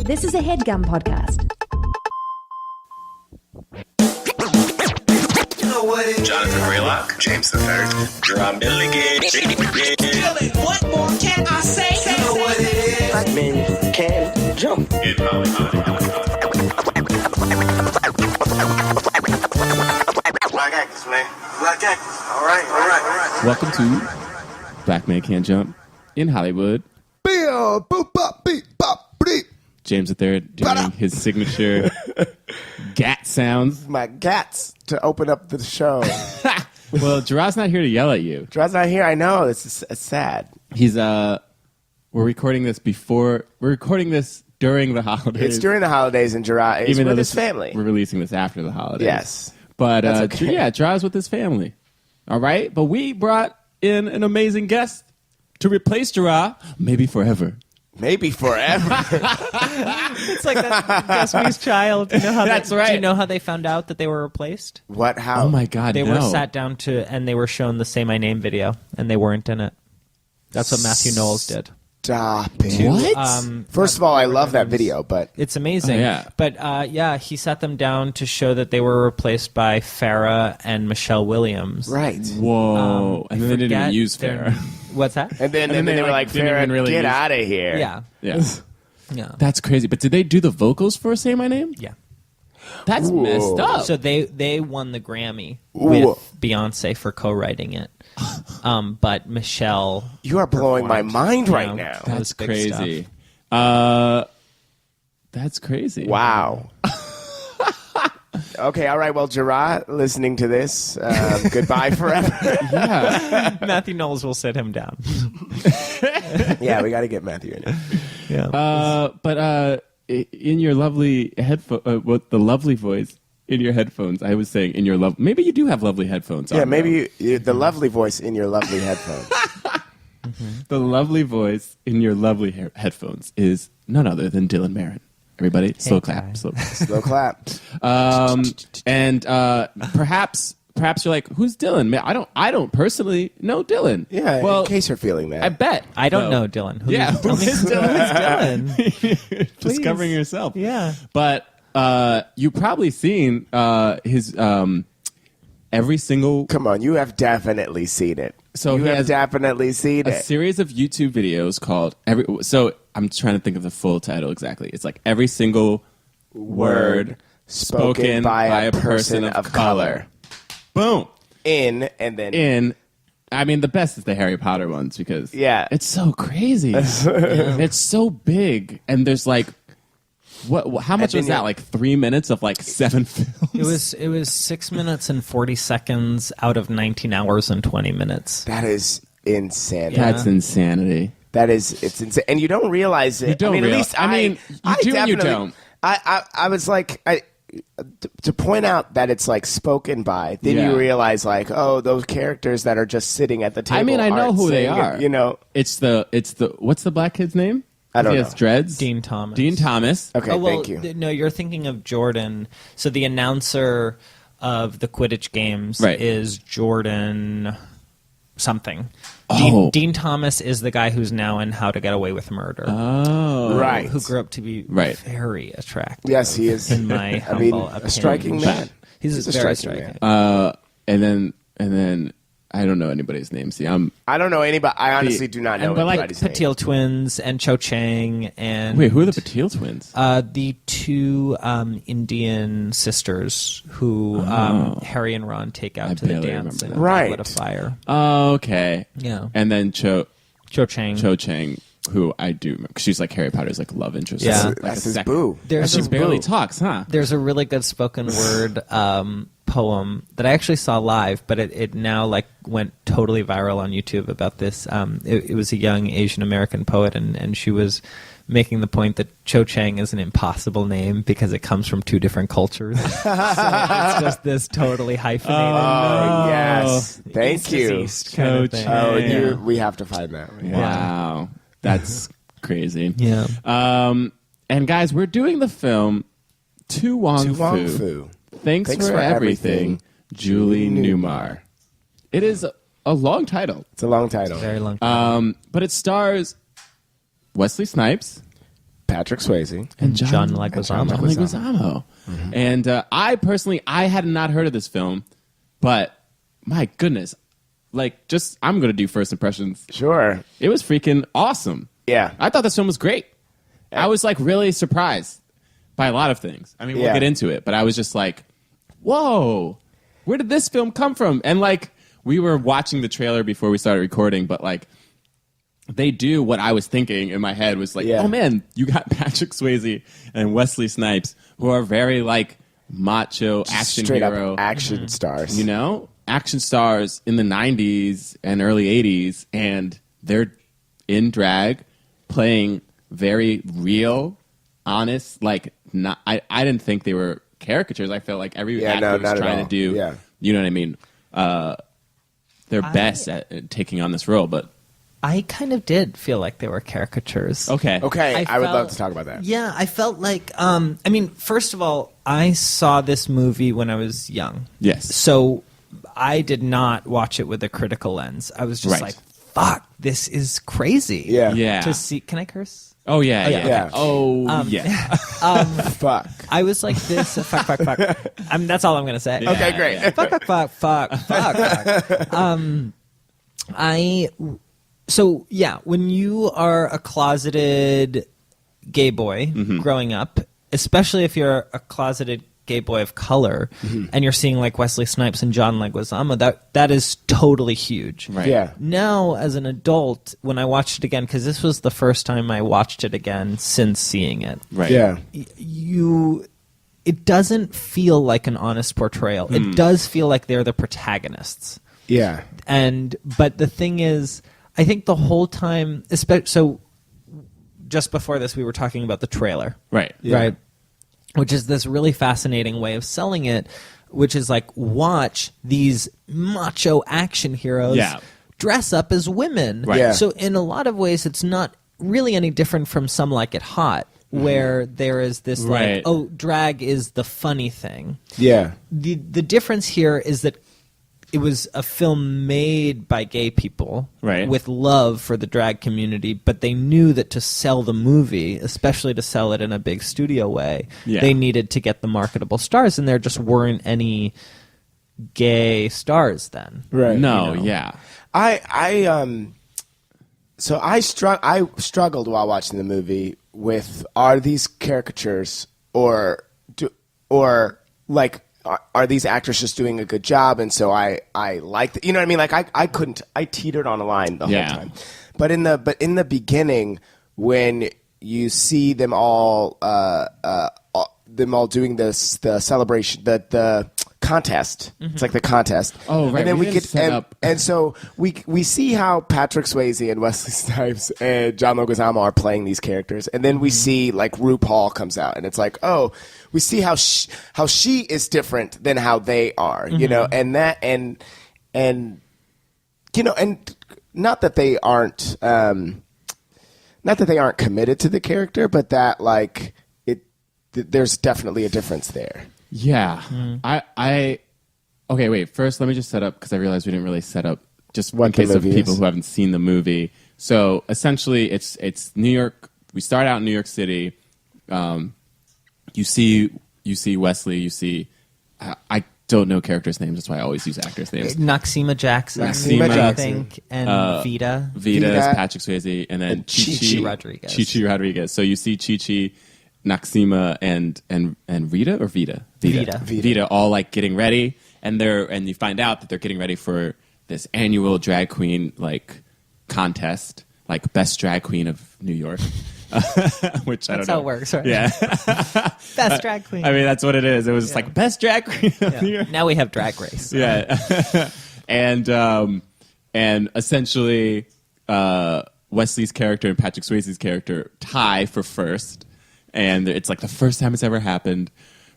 This is a HeadGum podcast. Jonathan Braylock, James III, Jerah Milligan. What more can I say? You know what it is. Black men can jump. Black actors, man. Black actors. All right. Welcome to Black Man Can't Jump in Hollywood. James III doing his signature gat sounds. My gats to open up the show. Well, Jerah's not here to yell at you. Gerard's not here. I know. It's sad. He's we're recording this during the holidays. It's during the holidays, and Gerard is with his family. We're releasing this after the holidays. Yes. But okay. yeah, Gerard's with his family. All right? But we brought in an amazing guest to replace Jerah, maybe forever. Maybe forever. It's like that Destiny's Child. You know how That's right. Do you know how they found out that they were replaced? What? How? Oh, my God, They no. were sat down and they were shown the Say My Name video, and they weren't in it. That's what Matthew Knowles did. Stop it. What? First of all, I love that video, but It's amazing. Oh, yeah. But he sat them down to show that they were replaced by Farrah and Michelle Williams. right. Whoa. and then they didn't even Forget use their- Farrah. What's that? And then they were like, didn't Farrah, even really get use- out of here. Yeah. Yeah. Yeah. That's crazy. But did they do the vocals for Say My Name? Yeah. That's messed up. So they won the Grammy Ooh. with Beyonce for co-writing it. But Michelle, You are blowing my mind right Yeah. now. That was That's big crazy. That's crazy. Wow. Okay, all right. Well, Gerard, listening to this, goodbye forever. Yeah. Matthew Knowles will sit him down. Yeah, we got to get Matthew in. Yeah. But in your lovely headphone, with the lovely voice in your headphones, I was saying in your love. Maybe you do have lovely headphones. Yeah, on, maybe the lovely voice in your lovely headphones. the lovely voice in your lovely headphones is none other than Dylan Marron. Everybody, slow clap, guy. slow clap. Slow clap. And perhaps you're like, who's Dylan? Man, I don't personally know Dylan. Yeah, well, in case you're feeling that. I bet I don't though. know Dylan. Yeah, Tell me who's who's Dylan? Dylan? Discovering yourself. Yeah. But you've probably seen his every single Come on, you have definitely seen it. So you he have has definitely seen a it. series of YouTube videos called So I'm trying to think of the full title exactly. It's like every single word spoken by a person of color. Boom. In and then In. I mean, the best is the Harry Potter ones because Yeah. it's so crazy. It's so big, and there's like, what? How much then was that? you- Like 3 minutes of like 7 films. It was 6 minutes and 40 seconds out of 19 hours and 20 minutes. that is insanity. That's insanity. It's insane, and you don't realize it. You don't I mean, at realize- least I mean, you do and you definitely- don't. I was like, to point out that it's like spoken by. Then Yeah. you realize, like, oh, those characters that are just sitting at the table. I mean, I know aren't who they saying it, are. you know. It's the what's the black kid's name? I don't He has know. dreads. Dean Thomas. Dean Thomas. Okay, Oh, well, thank you. No, you're thinking of Jordan. So the announcer of the Quidditch games Right. is Jordan something. Oh. Dean Thomas is the guy who's now in How to Get Away with Murder. Oh, Right. Who grew up to be Right. very attractive. Yes, he is. In my I humble mean, opinion. a striking man. He's a very striking striking. man. And then I don't know anybody's name. See, I don't know anybody. I honestly do not know But like anybody's name. Patil twins and Cho Chang and wait, who are the Patil twins? the two Indian sisters who Harry and Ron take out I to the barely dance in remember a that. Goblet of Fire. Oh, okay. Yeah. And then Cho Chang. Cho Chang, who I do remember, 'cause she's like Harry Potter's like love interest. Yeah. Like That's a his second. boo. There's She a barely boo. talks, huh? There's a really good spoken word poem that I actually saw live, but it now like went totally viral on YouTube about this. It was a young Asian American poet, and she was making the point that Cho Chang is an impossible name because it comes from two different cultures. So it's just this totally hyphenated. Oh, yes. Thank East is you. East kind of Cho thing. Chang. Oh, Yeah. we have to find that. Wow, that's crazy. Yeah. And guys, we're doing the film To Wong Foo. Thanks for everything, Julie Newmar. It is a long title, It's a long title. Very long time. but it stars Wesley Snipes, Patrick Swayze. And John Leguizamo. John Leguizamo. And I personally, I had not heard of this film, but my goodness, like, just I'm going to do first impressions. Sure. It was freaking awesome. Yeah. I thought this film was great. I was like really surprised by a lot of things. I mean, we'll get into it, but I was just like, whoa, where did this film come from? And like, we were watching the trailer before we started recording, but like, they do what I was thinking in my head was like, oh man, you got Patrick Swayze and Wesley Snipes, who are very like macho action Straight hero. up action stars. You know? Action stars in the 90s and early 80s, and they're in drag playing very real, honest, like, not. I didn't think they were caricatures. I felt like every actor was trying to do, you know what I mean, their best at taking on this role, but I kind of did feel like they were caricatures. Okay, I would love to talk about that. Yeah, I felt like, I mean, first of all, I saw this movie when I was young. Yes. So I did not watch it with a critical lens. I was just like, fuck, this is crazy. Yeah. To see, can I curse? Oh, yeah. yeah. Oh, yeah. Fuck. I was like this, fuck. That's all I'm going to say. Yeah, Okay, great. yeah. Fuck. So, yeah, when you are a closeted gay boy growing up, especially if you're a closeted gay boy of color, and you're seeing like Wesley Snipes and John Leguizamo, that is totally huge. Right. Yeah. Now, as an adult, when I watched it again, because this was the first time I watched it again since seeing it, Right. Yeah. It doesn't feel like an honest portrayal. It does feel like they're the protagonists. Yeah. But the thing is, I think the whole time, so just before this, we were talking about the trailer. Right. Right. Which is this really fascinating way of selling it, which is like, watch these macho action heroes dress up as women. Right. Yeah. So in a lot of ways, it's not really any different from Some Like It Hot, where there is this like, oh, drag is the funny thing. Yeah. The difference here is that it was a film made by gay people with love for the drag community, but they knew that to sell the movie, especially to sell it in a big studio way, they needed to get the marketable stars, and there just weren't any gay stars then. Right. No, you know? yeah. So I struggled while watching the movie with, are these caricatures or are these actors just doing a good job? And so I like, you know what I mean? Like I teetered on a line the whole time. But in the beginning, when you see them all doing the celebration, the contest. It's like the contest. Oh, right. And then we get set up. and so we see how Patrick Swayze and Wesley Snipes and John Leguizamo are playing these characters, and then we see like RuPaul comes out, and it's like, oh, we see how she is different than how they are, you know, and you know, and not that they aren't committed to the character, but that like there's definitely a difference there. Yeah. Okay, wait. First, let me just set up, because I realized we didn't really set up, just in case of people who haven't seen the movie. So essentially, it's New York. We start out in New York City. You see Wesley. You see, I don't know characters' names. That's why I always use actors' names. Noxeema Jackson, I think, and Vita. Vita is Patrick Swayze, and then Chi Rodriguez. Chi Rodriguez. So you see Chi, Noxeema, and Rita or Vita? Vita, all like getting ready, and you find out that they're getting ready for this annual drag queen like contest, like best drag queen of New York. Which I don't know. That's how it works, right? Yeah. Best drag queen. I mean, that's what it is. It was just like best drag queen of New York. Now we have Drag Race. Yeah. and essentially Wesley's character and Patrick Swayze's character tie for first. And it's like the first time it's ever happened.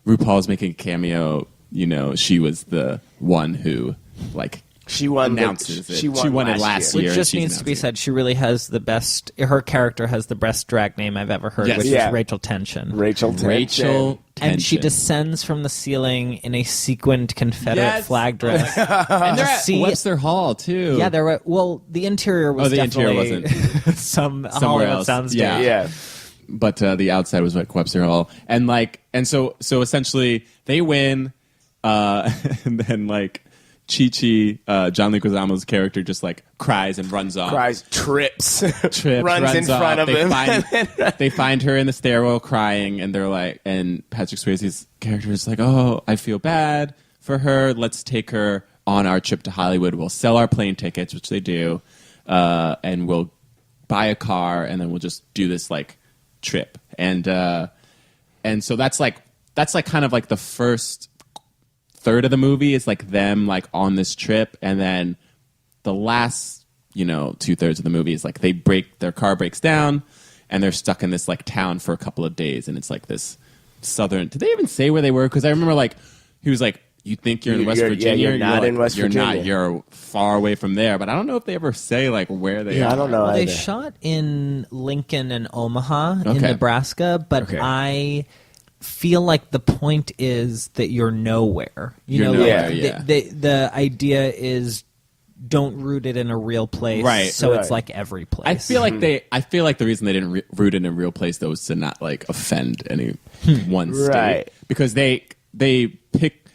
RuPaul's making a cameo. You know, she was the one who, like, she won announces it. She won it last year. Which just needs to be said. She really has the best. Her character has the best drag name I've ever heard, which is Rachel Tension. Rachel Tension. And she descends from the ceiling in a sequined Confederate flag dress. And they're at Webster Hall too. Yeah, the interior was the definitely interior wasn't some somewhere else. Soundstage. Yeah. but the outside was like Webster Hall, and so essentially they win, and then like Chi-Chi, John Leguizamo's character, just like cries and runs off. Trips, runs runs in front off. of him. They find her in the stairwell crying, and they're like, and Patrick Swayze's character is like, "Oh, I feel bad for her. Let's take her on our trip to Hollywood. We'll sell our plane tickets," which they do, and we'll buy a car, and then we'll just do this like trip. And so that's like kind of like the first third of the movie is like them like on this trip, and then the last 2/3 of the movie is like their car breaks down, and they're stuck in this like town for a couple of days, and it's like this southern. Did they even say where they were? Because I remember like he was like, "You think you're in West Virginia? You're not in West Virginia. You're not. You're far away from there." But I don't know if they ever say like where they are. I don't know. Well, they either. shot in Lincoln and Omaha in Okay. Nebraska, but Okay. I feel like the point is that you're nowhere. You're know, nowhere, like, yeah. the idea is don't root it in a real place, Right. So it's Right. like every place. I feel like the reason they didn't root it in a real place though was to not like offend any one state, Right. because they pick.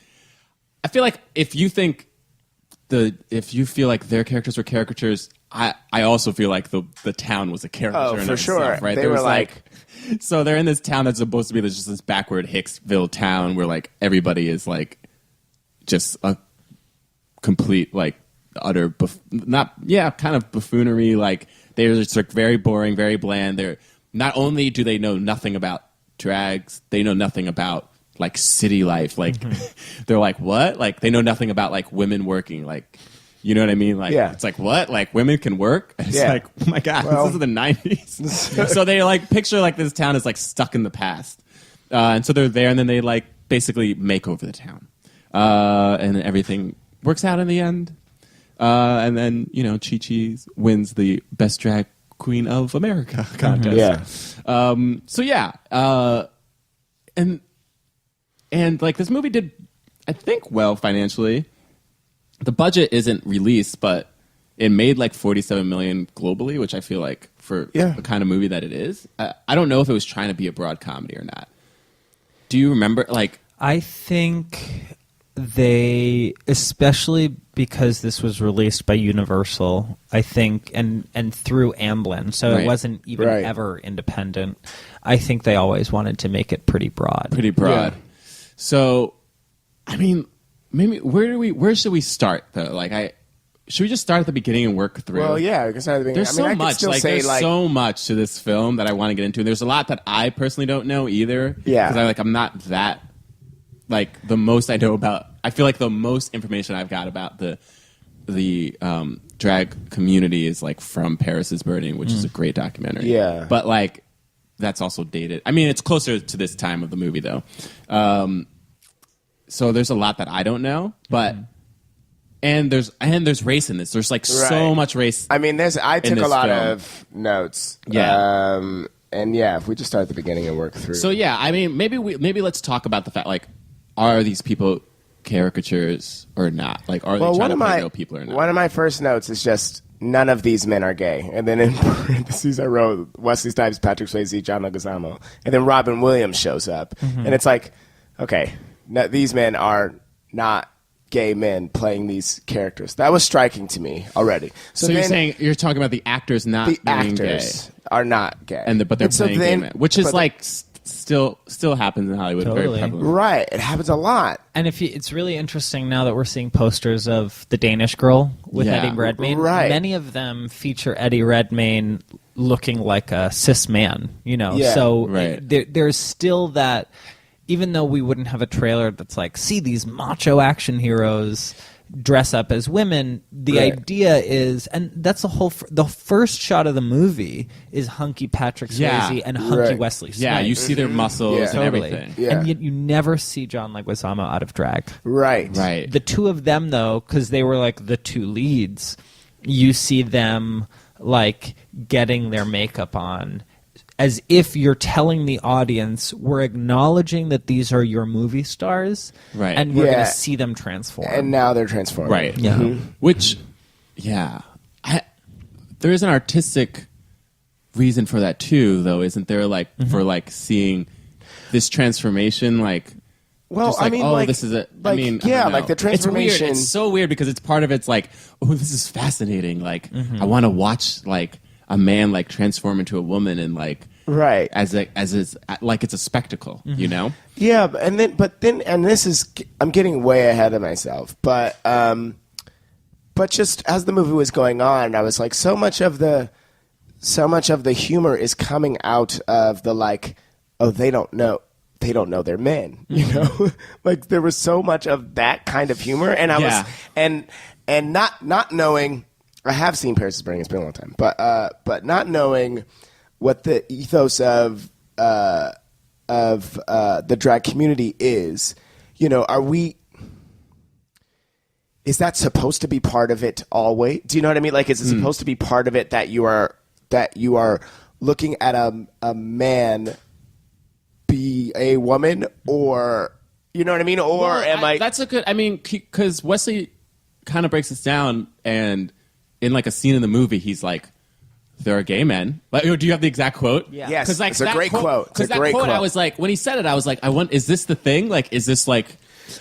I feel like if you feel like their characters were caricatures, I also feel like the town was a caricature. Oh, in for itself, sure. right? They There were was like- so they're in this town that's supposed to be just this backward Hicksville town where like everybody is like just a complete like utter kind of buffoonery. Like they're just like very boring, very bland. They're not only do they know nothing about drags, they know nothing about like city life. Like they're like, what? Like they know nothing about like women working. Like, you know what I mean? Like, Yeah. it's like, what? Like women can work? It's Yeah. like, oh my God, Well- this is the 90s. So they like picture like this town is like stuck in the past. And so they're there, and then they like basically make over the town. And everything works out in the end. And then, Chi-Chi wins the Best Drag Queen of America contest. Yeah. So yeah. And like this movie did, I think, well financially. The budget isn't released, but it made like $47 million globally, which I feel like for the kind of movie that it is. I don't know if it was trying to be a broad comedy or not. Do you remember? Like, I think they, especially because this was released by Universal, I think, and through Amblin, so Right. it wasn't even Right. ever independent. I think they always wanted to make it pretty broad. pretty broad. Yeah. So, I mean, maybe where should we start though? Like, should we just start at the beginning and work through? Well, yeah. Because There's so much. Like, there's so much to this film that I want to get into. There's a lot that I personally don't know either. Yeah. Because I'm not that. Like the most I know about, I feel like the most information I've got about the drag community is like from Paris is Burning, which is a great documentary. Yeah. But like, that's also dated. I mean, it's closer to this time of the movie though. So there's a lot that I don't know, but and there's race in this. There's like so Right. much race. I mean, I took this a lot film. of notes. Yeah. And yeah, if we just start at the beginning and work through. So yeah, I mean, maybe let's talk about the fact, like, are these people caricatures or not? Like, are they trying to play real people or not? One of my first notes is just none of these men are gay, and then in parentheses I wrote Wesley Snipes, Patrick Swayze, John Leguizamo, and then Robin Williams shows up, and it's like, okay, no, these men are not gay men playing these characters. That was striking to me already. So you're saying you're talking about the actors not the being actors gay, are not gay, but they're playing gay men, which is but- like still happens in Hollywood. Totally. Very prevalent. right. It happens a lot. And it's really interesting now that we're seeing posters of the Danish Girl with Yeah. Eddie Redmayne. Right. Many of them feature Eddie Redmayne looking like a cis man, Yeah. So Right. there's still that, even though we wouldn't have a trailer that's like, see these macho action heroes dress up as women, the Right. idea is, and that's the first shot of the movie is hunky Patrick Swayze Yeah. and hunky Right. Wesley Snipes. Yeah, you see their muscles Yeah. and Totally. everything. Yeah. And yet you never see John Leguizamo out of drag. Right. Right. The two of them, though, because they were like the two leads, you see them like getting their makeup on as if you're telling the audience, we're acknowledging that these are your movie stars, Right. and we're Yeah. going to see them transform. And now they're transformed. Right. Yeah. Which, yeah, there is an artistic reason for that too, though, isn't there? Like for like seeing this transformation, like. Well, just like, I mean, oh, like, this is it. like, I mean, yeah, I don't know. like the transformation. It's weird. It's so weird because it's part of it's like, oh, this is fascinating. Like, I want to watch like a man like transform into a woman and like, right, as it's like it's a spectacle, you know? Yeah, and this is, I'm getting way ahead of myself, but just as the movie was going on, I was like, so much of the humor is coming out of the like, oh, they don't know they're men, you know. Like there was so much of that kind of humor, and I was and not knowing. I have seen Paris is Burning. It's been a long time, but not knowing what the ethos of the drag community is. You know, is that supposed to be part of it always? Do you know what I mean? Like, is it supposed to be part of it that you are looking at a man be a woman, or you know what I mean? Or well, am I? That's a good. I mean, because Wesley kind of breaks this down, and in like a scene in the movie, he's like, "There are gay men." Like, do you have the exact quote? Yeah. Yes, because like it's a great quote. Because that quote, I was like, when he said it, I was like, is this the thing? Like, is this like?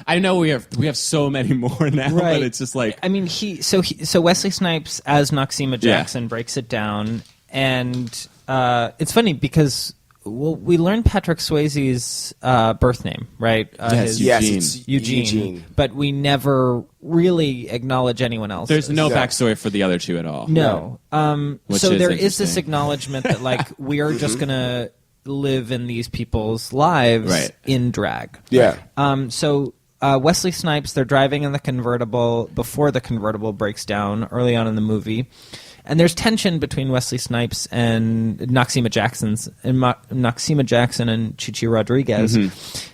I know we have so many more now, Right. but it's just like. I mean, so Wesley Snipes as Noxeema Jackson breaks it down, and it's funny because. Well, we learned Patrick Swayze's birth name, right? Yes, Eugene. It's Eugene. But we never really acknowledge anyone else. There's no backstory for the other two at all. No. Which So is there is this interesting. acknowledgement that, like, we are just going to live in these people's lives Right. in drag. Yeah. So Wesley Snipes, they're driving in the convertible before the convertible breaks down early on in the movie. And there's tension between Wesley Snipes and Noxeema Jackson and Chichi Rodriguez.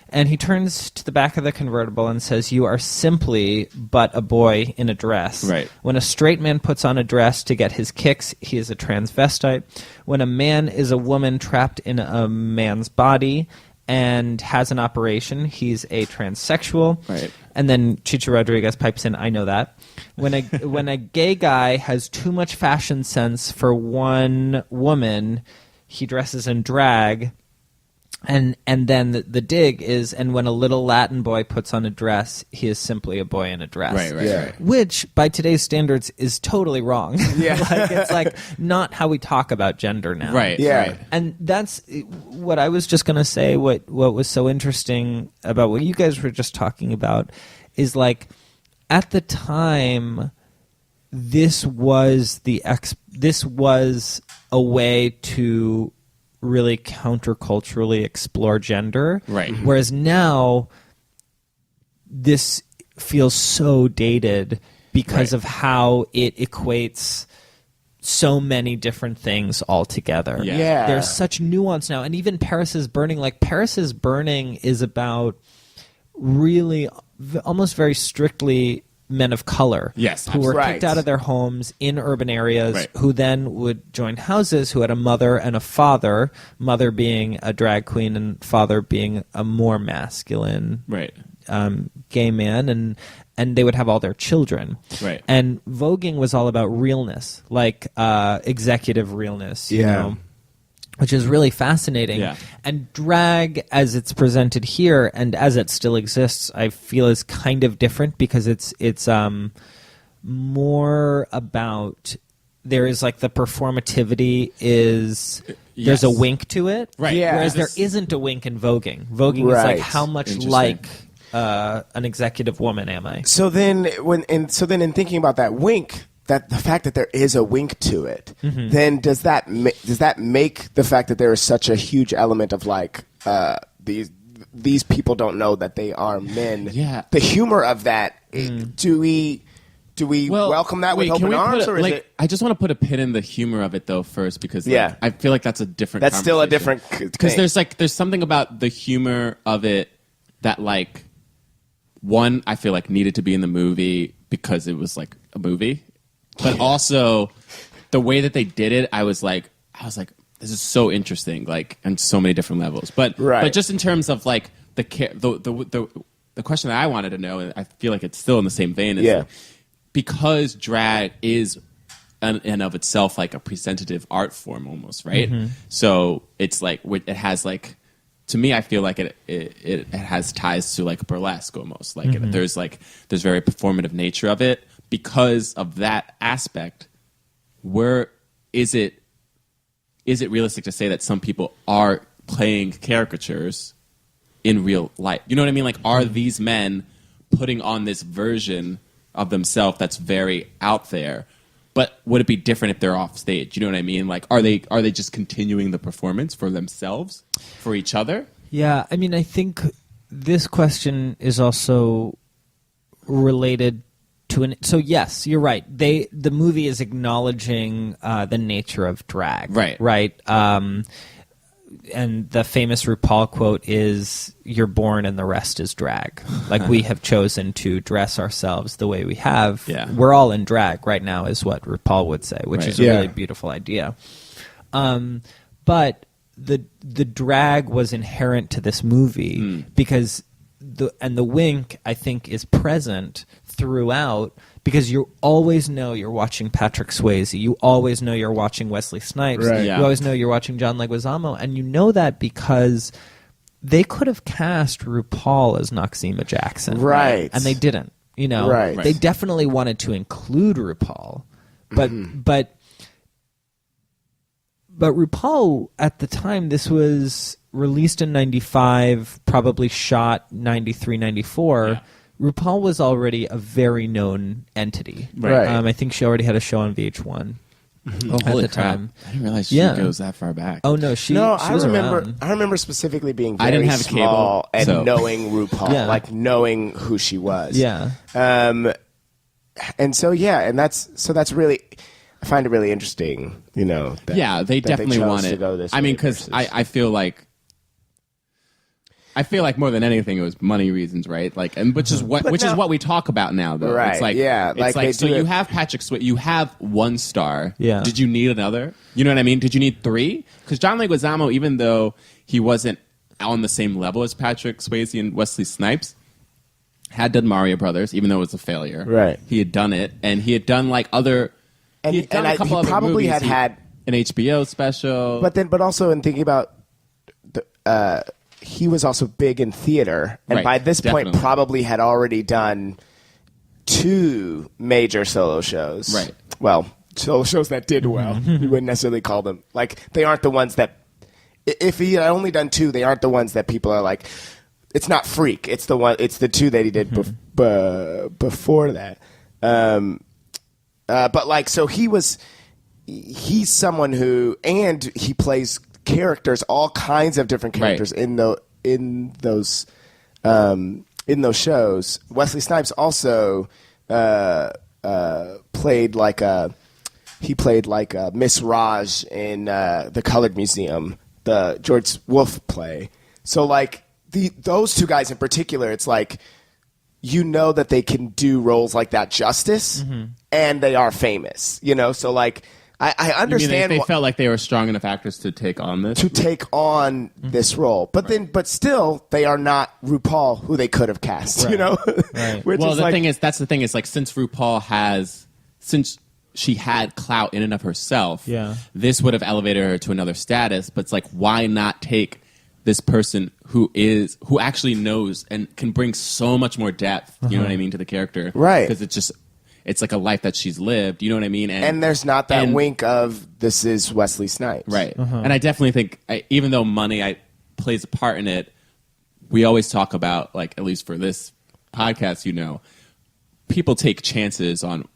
And he turns to the back of the convertible and says, "You are simply but a boy in a dress." Right. When a straight man puts on a dress to get his kicks, he is a transvestite. When a man is a woman trapped in a man's body and has an operation, he's a transsexual. Right. And then Chichi Rodriguez pipes in, "I know that." When a gay guy has too much fashion sense for one woman, he dresses in drag. And then the dig is, and when a little Latin boy puts on a dress, he is simply a boy in a dress. Right. Which, by today's standards, is totally wrong. Yeah. It's like not how we talk about gender now. Right. Yeah. Right. And that's what I was just going to say. What was so interesting about what you guys were just talking about is, like, at the time, this was a way to really counterculturally explore gender. Right. Whereas now, this feels so dated because of how it equates so many different things all together. Yeah. There's such nuance now. And even Paris is Burning, like, Paris is Burning is about really almost very strictly men of color, Yes, who were absolutely. kicked out of their homes in urban areas, Right. who then would join houses, who had a mother and a father, mother being a drag queen and father being a more masculine Right. gay man, and they would have all their children. Right. And voguing was all about realness, like executive realness, you Yeah. know, which is really fascinating. Yeah. And drag, as it's presented here and as it still exists, I feel is kind of different because it's more about, there is like the performativity is, there's a Yes. wink to it. Right. Yeah. Whereas there This- isn't a wink in voguing. Voguing is Right. like, how much Interesting. like an executive woman am I? So then in thinking about that wink, that the fact that there is a wink to it, then does that make the fact that there is such a huge element of like these people don't know that they are men? Yeah. The humor of that. Do we welcome that with can open we arms, put or is it? I just want to put a pin in the humor of it though first, because like, Yeah. I feel like that's a different. That's still a conversation. different because thing. there's something about the humor of it that like one I feel like needed to be in the movie because it was like a movie, but also the way that they did it, I was like this is so interesting, like on so many different levels. But Right. but just in terms of like the question that I wanted to know, and I feel like it's still in the same vein, is Yeah. because drag is in of itself like a presentative art form almost, right? So it's like it has like, to me, I feel like it has ties to like burlesque almost. Like there's very performative nature of it because of that aspect. Where is it realistic to say that some people are playing caricatures in real life? You know what I mean? Like, are these men putting on this version of themselves that's very out there? But would it be different if they're off stage? You know what I mean? Like, are they just continuing the performance for themselves, for each other? Yeah, I mean, I think this question is also related to so yes, you're right. The movie is acknowledging the nature of drag, right. And the famous RuPaul quote is, "You're born and the rest is drag." Like, we have chosen to dress ourselves the way we have. Yeah. We're all in drag right now, is what RuPaul would say, which is a really beautiful idea. But the drag was inherent to this movie because the wink, I think, is present throughout, because you always know you're watching Patrick Swayze. You always know you're watching Wesley Snipes. Right. Yeah. You always know you're watching John Leguizamo. And you know that because they could have cast RuPaul as Noxeema Jackson. Right. And they didn't. You know, Right. They definitely wanted to include RuPaul. But RuPaul, at the time, this was released in 95, probably shot 93, 94. Yeah. RuPaul was already a very known entity. Right. I think she already had a show on VH1 at Holy the crap. time. I didn't realize she Yeah. goes that far back. Oh no, she I was remember. around. I remember specifically being I very didn't have a cable, small and so- knowing RuPaul, Yeah. like knowing who she was. Yeah. And so that's really, I find it really interesting. You know. That, Yeah, they that definitely chose wanted. to go this I way mean, because versus- I feel like more than anything it was money reasons, right? Like, and which is what we talk about now, though. Right, It's like, yeah, it's like they so do you it- have Patrick Swayze, you have one star. Yeah. Did you need another? You know what I mean? Did you need three? Because John Leguizamo, even though he wasn't on the same level as Patrick Swayze and Wesley Snipes, had done Mario Brothers, even though it was a failure. Right. He had done it, and he had done like other. And- he had done and a couple he other probably movies. had an HBO special. But also in thinking about he was also big in theater, and Right, by this point definitely. probably had already done 2 major solo shows. Right. Well, solo shows that did well. You wouldn't necessarily call them, like, they aren't the ones that, if he had only done 2, they aren't the ones that people are like, it's not Freak. It's the 2 that he did before that. But like, so he's someone who, and he plays characters, all kinds of different characters in those shows. Wesley Snipes also played like Miss Raj in the Colored Museum, the George Wolfe play. So like those 2 guys in particular, it's like, you know that they can do roles like that justice, and they are famous. You know, so like. I understand they felt like they were strong enough actors to take on this. to take on this role, but still they are not RuPaul, who they could have cast. You know, Right. Which Well, is the like, thing is, that's the thing is, like, since she had clout in and of herself, Yeah. this would have elevated her to another status. But it's like, why not take this person who actually knows and can bring so much more depth, you know what I mean, to the character, Right. Because it's like a life that she's lived, you know what I mean? and there's not that and- wink of this is Wesley Snipes, Right. And I definitely think, even though money plays a part in it, we always talk about, like, at least for this podcast, you know, people take chances on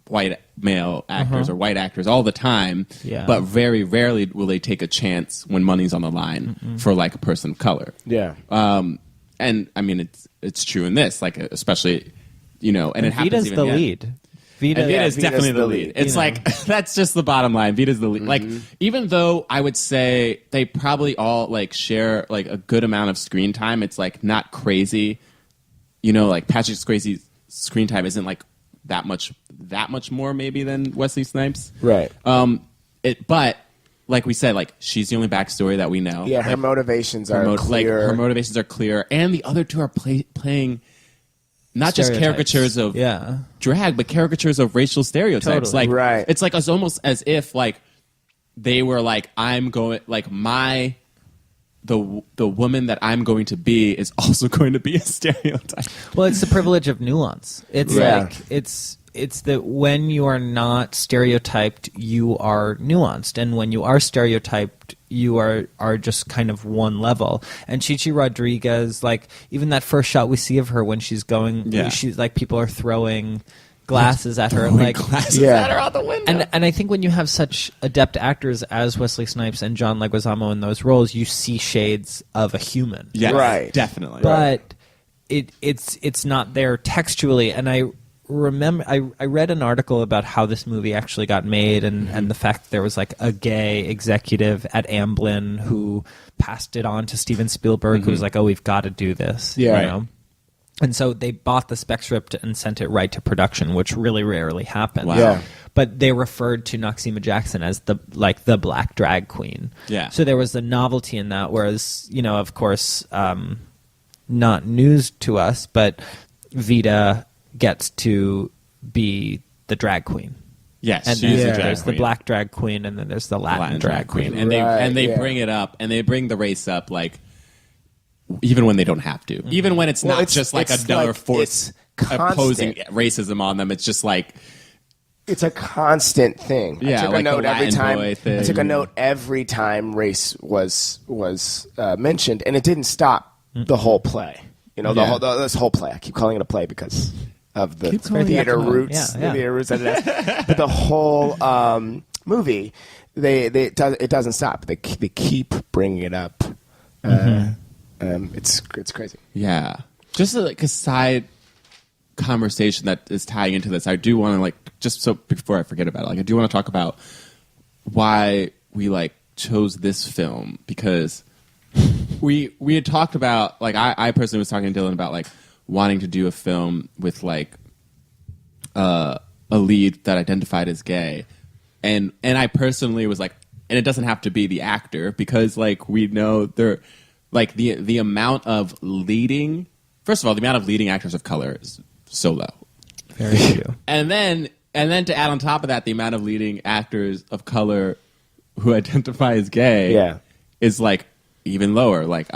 white male actors or white actors all the time, Yeah. but very rarely will they take a chance when money's on the line for, like, a person of color. Yeah, And, I mean, it's true in this, like, especially, you know, and it happens Vita's even the yet. lead. And Vita is Vita's definitely the the lead, lead. It's you like, that's just the bottom line. Vita's the lead. Like, even though I would say they probably all, like, share, like, a good amount of screen time, it's, like, not crazy. You know, like, Patrick Swayze's screen time isn't, like, that much more, maybe, than Wesley Snipes. right. But, like we said, like, she's the only backstory that we know. Yeah, her Like, motivations her are like, clear. her motivations are clear. And the other 2 are playing not just caricatures of drag, but caricatures of racial stereotypes. Totally. Right. It's like it's almost as if like they were like, I'm going like the woman that I'm going to be is also going to be a stereotype. Well, it's the privilege of nuance. It's like it's that when you are not stereotyped, you are nuanced, and when you are stereotyped, you are just kind of one level. And Chichi Rodriguez, like even that first shot we see of her when she's going, she's like people are throwing glasses at her, like glasses at her out the window. And I think when you have such adept actors as Wesley Snipes and John Leguizamo in those roles, you see shades of a human. Yes, right, definitely. But it's not there textually. And I remember I read an article about how this movie actually got made, and the fact that there was like a gay executive at Amblin who passed it on to Steven Spielberg, who was like, "Oh, we've got to do this." Yeah. You know? And so they bought the spec script and sent it right to production, which really rarely happens. Wow. Yeah. But they referred to Noxeema Jackson as the black drag queen. Yeah. So there was the novelty in that, whereas, of course, not news to us, but Vida gets to be the drag queen. Yes, And she's then a drag there's queen. the black drag queen, and then there's the Latin drag queen. And they Right, bring it up, and they bring the race up like even when they don't have to, even when it's not just like another like, force it's opposing constant. racism on them. It's just like It's a constant thing. Yeah, I took like a note the every Latin time. boy thing. I took a note every time race was mentioned, and it didn't stop the whole play. This whole play. I keep calling it a play because of the theater roots. Yeah. The theater roots that it has. But the whole movie, it doesn't stop. They keep bringing it up. It's crazy. yeah, just like a side conversation that is tying into this. I do want to like just so before I forget about it, like I do want to talk about why we like chose this film, because we had talked about like I personally was talking to Dylan about like wanting to do a film with like a lead that identified as gay, and I personally was like, and it doesn't have to be the actor, because like we know there like the amount of leading, first of all, the amount of leading actors of color is so low. Very true. And then to add on top of that, the amount of leading actors of color who identify as gay is like even lower. Like,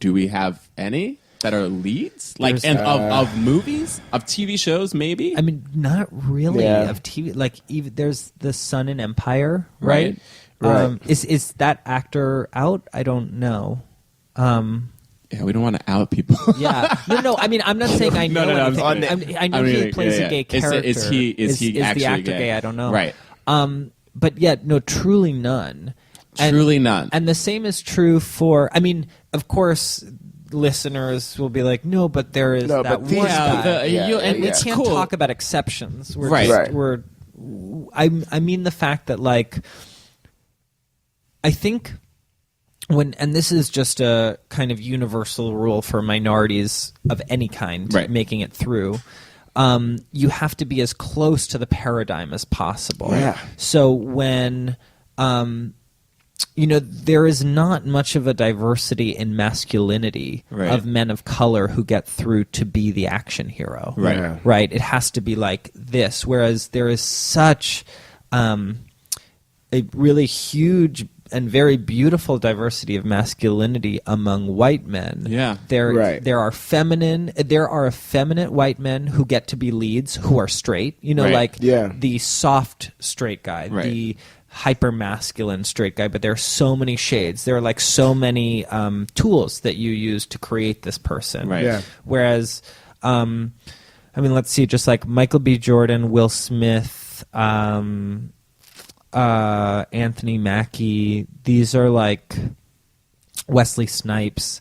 do we have any that are leads? Like, There's, of movies, of TV shows, maybe? I mean, not really Yeah. of TV. Like, even there's the Sun in Empire, Right. right? Is that actor out? I don't know. Yeah, we don't want to out people. Yeah, no. I mean, I'm not saying I know. No, anything. I know he plays a gay character. Is he actually the actor gay? I don't know. Right. But yet, no, truly none. Truly none. And the same is true for. I mean, of course, listeners will be like, no, but there is that but one these- guy. and We it's can't cool. talk about exceptions. We're Right. just- Right. I mean the fact that like I think and this is just a kind of universal rule for minorities of any kind Right. making it through. You have to be as close to the paradigm as possible. Yeah. So when there is not much of a diversity in masculinity Right. of men of color who get through to be the action hero. Right. Yeah. Right. It has to be like this. Whereas there is such a really huge and very beautiful diversity of masculinity among white men. Yeah. Right. There are effeminate white men who get to be leads who are straight. Right. Like Yeah. the soft straight guy, Right. the hyper masculine straight guy, but there are so many shades. There are like so many tools that you use to create this person. Right. Yeah. Whereas, let's see, just like Michael B. Jordan, Will Smith, Anthony Mackie, these are like Wesley Snipes.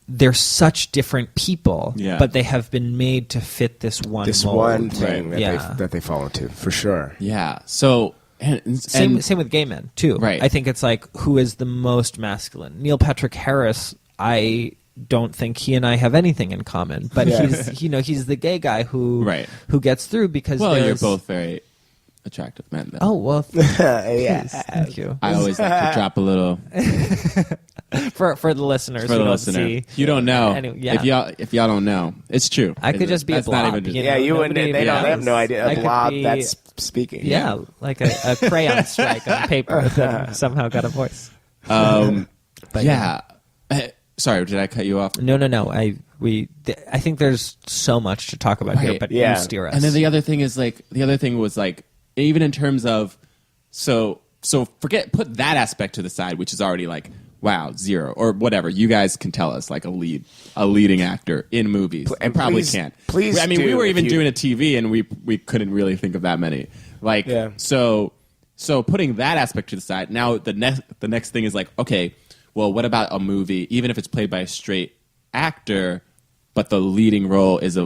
They're such different people, Yeah. but they have been made to fit this one mold. one thing Right. that they fall into for sure. Yeah. So Same with gay men too. Right. I think it's like who is the most masculine. Neil Patrick Harris. I don't think he and I have anything in common, but Yeah. he's the gay guy who gets through because well, you're there's- both very attractive men. Then. Oh well, Yeah. thank you. I always like to drop a little for the listeners For who the don't listener, see. you don't know. Anyway, yeah. If y'all don't know, it's true. I could just be a That's not blob. even you Yeah, know, you wouldn't. nobody They don't knows. have no idea. I A could blob be- that's speaking. Yeah, like a crayon strike on paper that somehow got a voice. But Yeah. Sorry, did I cut you off? No. I think there's so much to talk about here, Right. but Yeah. you steer us. And then the other thing was like, even in terms of, so put that aspect to the side, which is already like, wow, 0 or whatever. You guys can tell us like a leading actor in movies, and probably please- can't. please I mean, do we were if even you- doing a TV, and we couldn't really think of that many. Like, Yeah. so putting that aspect to the side. Now the next thing is like, okay, well, what about a movie, even if it's played by a straight actor, but the leading role is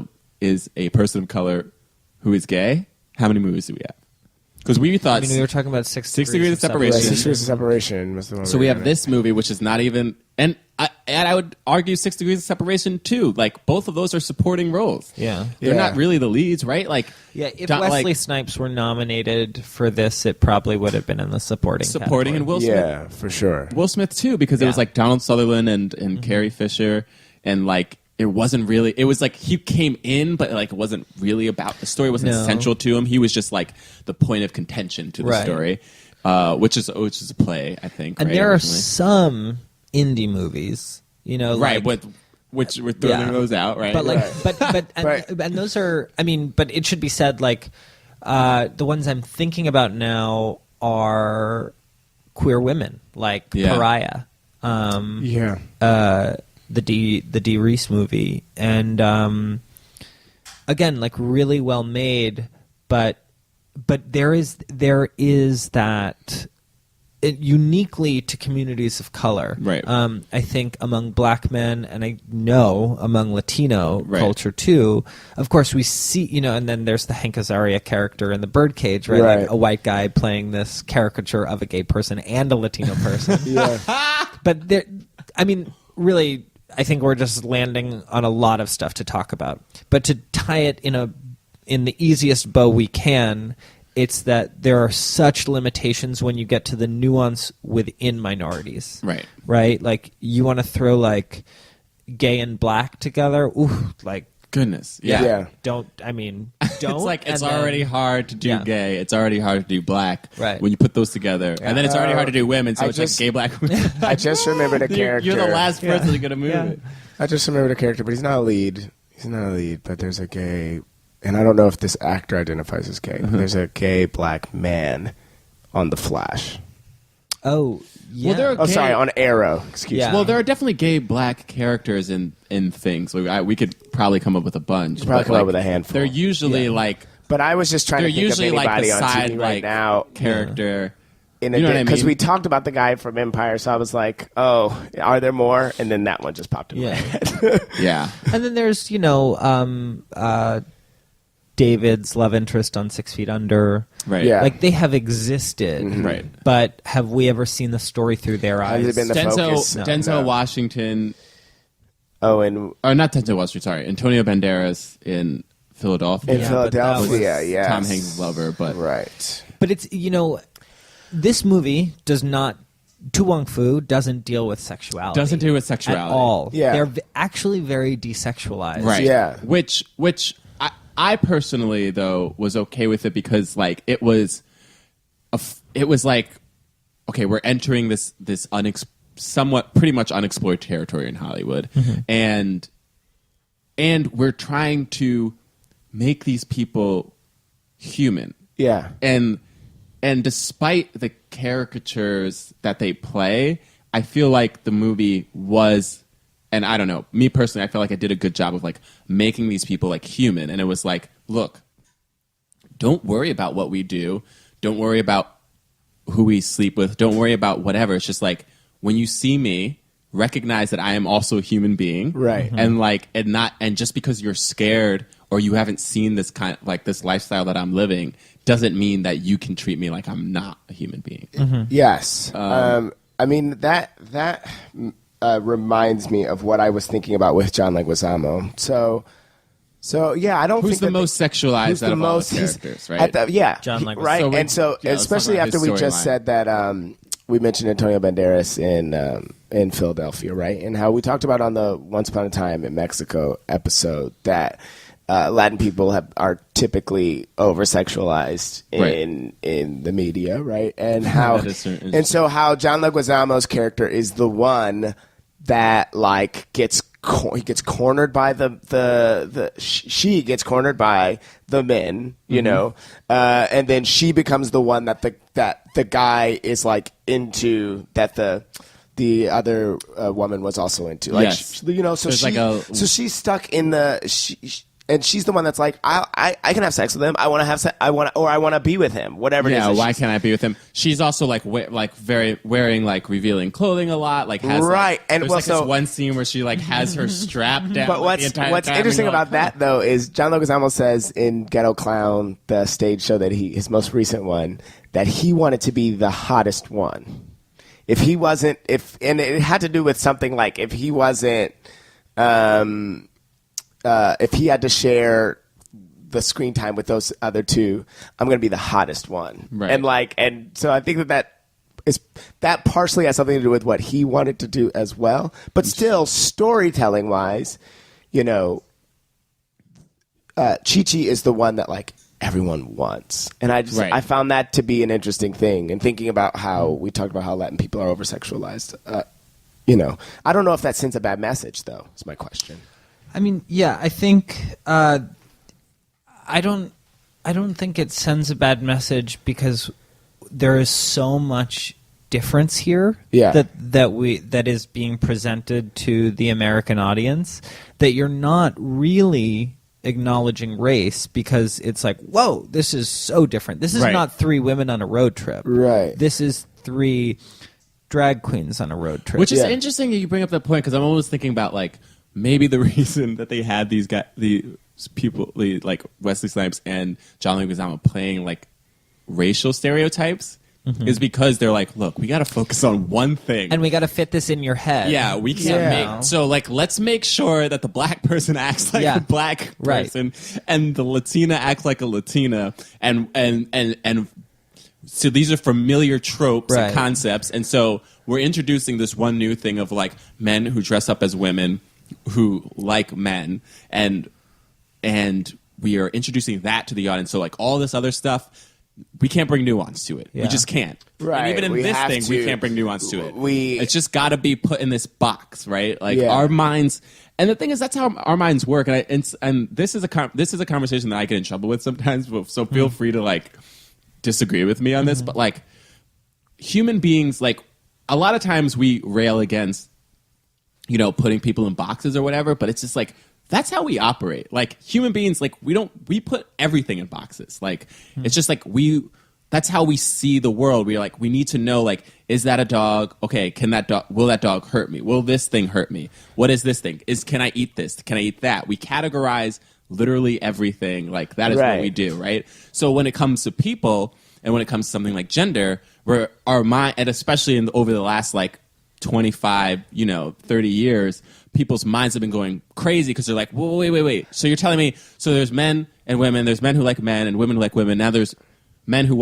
a person of color who is gay? How many movies do we have? Because we thought we were talking about 6 Degrees of Separation. 6 Degrees of Separation was the one. So we have this movie, which is not even, and I would argue 6 Degrees of Separation too. Like both of those are supporting roles. Yeah. They're Yeah. not really the leads, right? Like, Yeah, if don't- Wesley like, Snipes were nominated for this, it probably would have been in the supporting supporting, and Will Smith, Yeah, for sure. Will Smith too, because it was Yeah. like Donald Sutherland and Carrie Fisher, and like it wasn't really. It was like he came in, but like it wasn't really about the story. Wasn't No. central to him. He was just like the point of contention to the Right. story, which is a play, I think. And right, there are originally. some indie movies, right, like, which we're throwing Yeah. those out, right? but like, Right. and those are. I mean, but it should be said, like, the ones I'm thinking about now are queer women, like Yeah. Pariah. Yeah. The D. Reese movie, and again, like really well made, but there is that uniquely to communities of color, Right. I think among black men, and I know among Latino Right. culture too. Of course, we see, and then there's the Hank Azaria character in The Birdcage, right? Right. Like a white guy playing this caricature of a gay person and a Latino person. Yeah. But there, I mean, really, I think we're just landing on a lot of stuff to talk about. But to tie it in the easiest bow we can, it's that there are such limitations when you get to the nuance within minorities. Right. Right? Like, you want to throw, like, gay and black together? Ooh, like, Goodness, yeah. Yeah. don't. It's like it's and then- already hard to do Yeah. gay. It's already hard to do black. Right. When you put those together, and then it's already hard to do women. So I it's just- like gay black women. I just remembered a character. You're the last person to get a movie. Yeah. I just remembered a character, but he's not a lead. He's not a lead, but there's a gay, and I don't know if this actor identifies as gay. There's a gay black man on The Flash. Oh, yeah. Well, there are Oh, gay- sorry, on Arrow. Excuse Yeah. me. Well, there are definitely gay black characters in things. We could probably come up with a bunch. probably but, come up like, with a handful. They're usually Yeah. like But I was just trying they're to think usually of like anybody the on side TV right like now. character. In You know what I because mean? we talked about the guy from Empire, so I was like, "Oh, are there more?" And then that one just popped in my Yeah. head. Yeah. And then there's, David's love interest on 6 Feet Under. Right. Yeah. Like, they have existed. Right. But have we ever seen the story through their eyes? Has it been the focus? Denzel No. Washington, Oh, and or not Denzel Washington. Sorry, Antonio Banderas in Philadelphia. in Yeah, but that Philadelphia, was yes. Tom Hanks' lover, but Right. But it's, this movie does not, to Wong Foo, doesn't deal with sexuality. Doesn't deal with sexuality. At all. Yeah. They're actually very desexualized. right. Yeah. Which I personally though was okay with it because like it was like, okay, we're entering this somewhat pretty much unexplored territory in Hollywood, and we're trying to make these people human. Yeah. And despite the caricatures that they play, I feel like the movie was, and I don't know, me personally, I feel like I did a good job of like making these people like human. And it was like, look, don't worry about what we do. Don't worry about who we sleep with. Don't worry about whatever. It's just like, when you see me, recognize that I am also a human being. Right. And just because you're scared or you haven't seen this kind of like this lifestyle that I'm living doesn't mean that you can treat me like I'm not a human being. Yes. I mean, that reminds me of what I was thinking about with John Leguizamo. So yeah, I don't Who's think the that most sexualized who's out the of all most the he's- characters, right? Yeah, John Leguizamo. right. So and so, let's talk especially about after his we just storyline. said that we mentioned Antonio Banderas in Philadelphia, right? And how we talked about on the Once Upon a Time in Mexico episode that Latin people are typically over-sexualized in the media, right? And how so how John Leguizamo's character is the one that like gets cornered by she gets cornered by the men, you know, and then she becomes the one that the guy is like into, that the other woman was also into, like, you know, so so she's stuck in and she's the one that's like, I can have sex with him. I want to have sex. I want to be with him. Whatever it is. Yeah, why can't I be with him? She's also like very wearing like revealing clothing a lot. Like has and there's this one scene where she like has her strap down. But what's interesting about that though is John Leguizamo says in Ghetto Clown, the stage show that his most recent one, that he wanted to be the hottest one. If he wasn't, and it had to do with something like if he wasn't. If he had to share the screen time with those other two, I'm going to be the hottest one. Right. And so I think that partially has something to do with what he wanted to do as well. But still, storytelling wise, you know, Chi-Chi is the one that like everyone wants. And I found that to be an interesting thing. And thinking about how we talked about how Latin people are over sexualized, you know, I don't know if that sends a bad message though, is my question. I mean, yeah, I think I don't think it sends a bad message because there is so much difference here that is being presented to the American audience that you're not really acknowledging race because it's like, whoa, this is so different. This is not three women on a road trip. Right. This is three drag queens on a road trip. Which is interesting that you bring up that point because I'm always thinking about like maybe the reason that they had these people like Wesley Snipes and John Leguizamo playing like racial stereotypes is because they're like, look, we got to focus on one thing, and we got to fit this in your head. Yeah, we can't make so like let's make sure that the black person acts like a black person, and the Latina acts like a Latina, and so these are familiar tropes and concepts, and so we're introducing this one new thing of like men who dress up as women who like men, and we are introducing that to the audience. So like all this other stuff, we can't bring nuance to it. We just can't. Right. And even in this thing, we can't bring nuance to it. It's just got to be put in this box, right? Like our minds. And the thing is, that's how our minds work. And this is a conversation that I get in trouble with sometimes. So feel free to like disagree with me on this. But like human beings, like a lot of times we rail against, you know, putting people in boxes or whatever, but it's just like, that's how we operate. Like human beings, like we put everything in boxes. Like it's just like that's how we see the world. We're like, we need to know, like, is that a dog? Okay, will that dog hurt me? Will this thing hurt me? What is this thing? Can I eat this? Can I eat that? We categorize literally everything. Like that is what we do, right? So when it comes to people and when it comes to something like gender, where our mind, and especially over the last like 25, 30 years, people's minds have been going crazy because they're like, whoa, wait. So you're telling me, so there's men and women, there's men who like men and women who like women. Now there's men who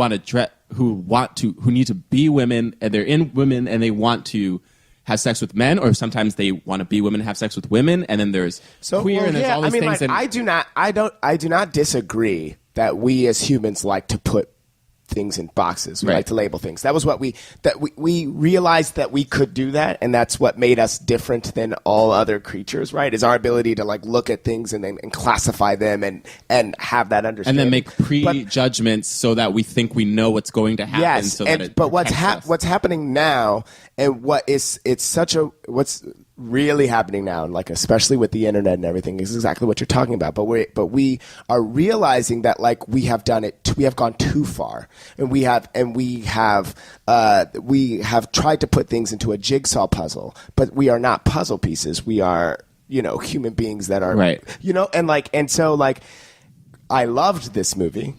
who need to be women, and they're in women and they want to have sex with men, or sometimes they want to be women and have sex with women. And then there's queer and there's all these things. Like, I do not disagree that we as humans like to put things in boxes. We like to label things. That was what we realized that we could do that, and that's what made us different than all other creatures, right? Is our ability to like look at things and classify them and have that understanding. And then make prejudgments so that we think we know what's going to happen. Yes, but what's happening now, and what's really happening now, and like especially with the internet and everything, is exactly what you're talking about. But we are realizing that like we have gone too far, and we have tried to put things into a jigsaw puzzle, but we are not puzzle pieces. We are human beings that are and so I loved this movie,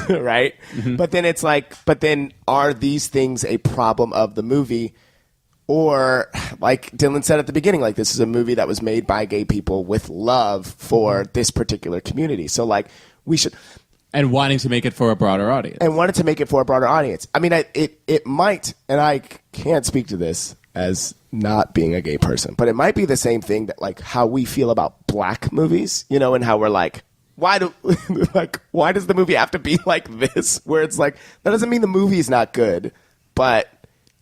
right? Mm-hmm. But then are these things a problem of the movie? Or, like Dylan said at the beginning, like this is a movie that was made by gay people with love for this particular community. So, like, we should. And wanting to make it for a broader audience. And wanted to make it for a broader audience. I mean, it might, and I can't speak to this as not being a gay person, but it might be the same thing that like how we feel about black movies, you know, and how we're like, why does the movie have to be like this? Where it's like, that doesn't mean the movie's not good, but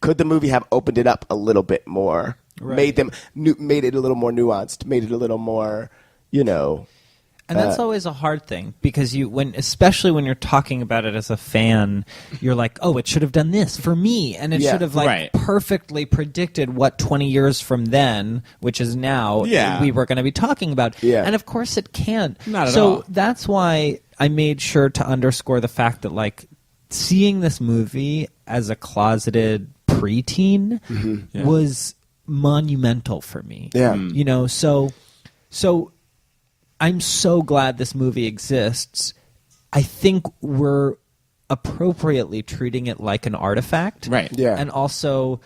could the movie have opened it up a little bit more, made it a little more nuanced, made it a little more, you know. And that's always a hard thing because especially when you're talking about it as a fan, you're like, oh, it should have done this for me. And it should have perfectly predicted what 20 years from then, which is now, we were going to be talking about. Yeah. And of course it can't. Not at all. So that's why I made sure to underscore the fact that like seeing this movie as a closeted preteen was monumental for me. Yeah. You know, so I'm so glad this movie exists. I think we're appropriately treating it like an artifact. Right. Yeah. And also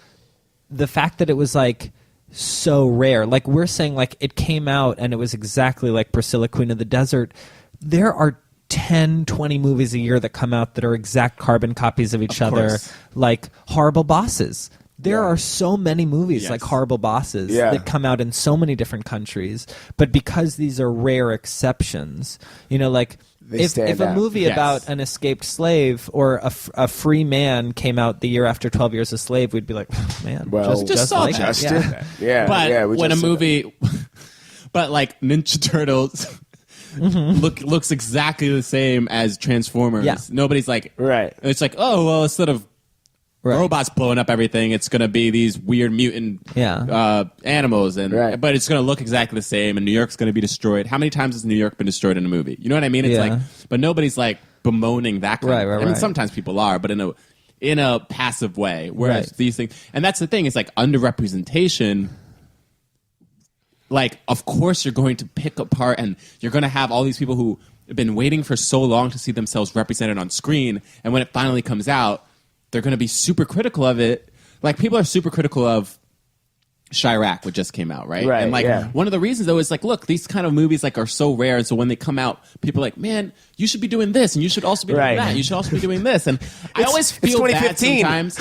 the fact that it was like so rare. Like we're saying like it came out and it was exactly like Priscilla Queen of the Desert. There are 10, 20 movies a year that come out that are exact carbon copies of each other. Course. Like Horrible Bosses. There are so many movies like Horrible Bosses that come out in so many different countries, but because these are rare exceptions, you know, like if a movie about an escaped slave or a free man came out the year after 12 Years a Slave, we'd be like, oh, man, well, just like just it. did that. Yeah, but when a movie, but like Ninja Turtles. looks exactly the same as Transformers. Yeah. Nobody's like, right. It's like, oh well, instead of robots blowing up everything, it's going to be these weird mutant animals, and but it's going to look exactly the same. And New York's going to be destroyed. How many times has New York been destroyed in a movie? You know what I mean? It's like, but nobody's like bemoaning that kind of. I mean, sometimes people are, but in a passive way. Whereas these things, and that's the thing, is like underrepresentation. Like, of course, you're going to pick apart, and you're going to have all these people who have been waiting for so long to see themselves represented on screen, and when it finally comes out, they're going to be super critical of it. Like, people are super critical of Chirac, which just came out, right? Right, and, like, one of the reasons, though, is, like, look, these kind of movies, like, are so rare, and so when they come out, people are like, man, you should be doing this, and you should also be doing that. You should also be doing this. And I always feel bad sometimes.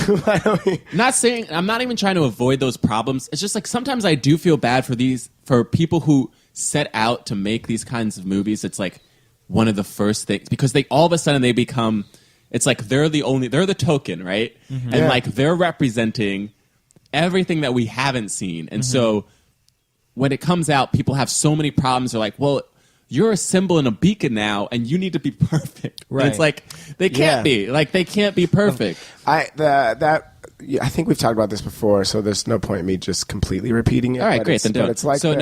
I'm not even trying to avoid those problems. It's just, like, sometimes I do feel bad for people who set out to make these kinds of movies. It's, like, one of the first things, because they all of a sudden they become... It's like they're the token, right? Mm-hmm. And like they're representing everything that we haven't seen. And so when it comes out, people have so many problems. They're like, well, you're a symbol and a beacon now, and you need to be perfect. Right. And it's like, they can't be. Like, they can't be perfect. I think we've talked about this before, so there's no point in me just completely repeaing it. All right, great. Then do it. It's like so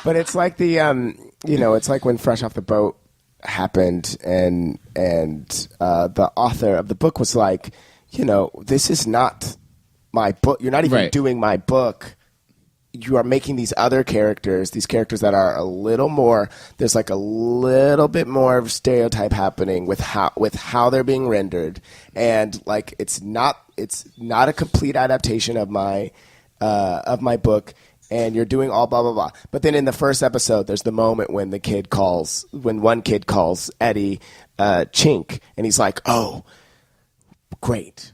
but it's like the, it's like when Fresh Off the Boat happened, and the author of the book was like, this is not my book. You're not even doing my book. You are making these other characters, these characters that are a little more. There's like a little bit more of stereotype happening with how they're being rendered, and like it's not a complete adaptation of my book. And you're doing all blah, blah, blah. But then in the first episode, there's the moment when one kid calls Eddie Chink, and he's like, oh, great.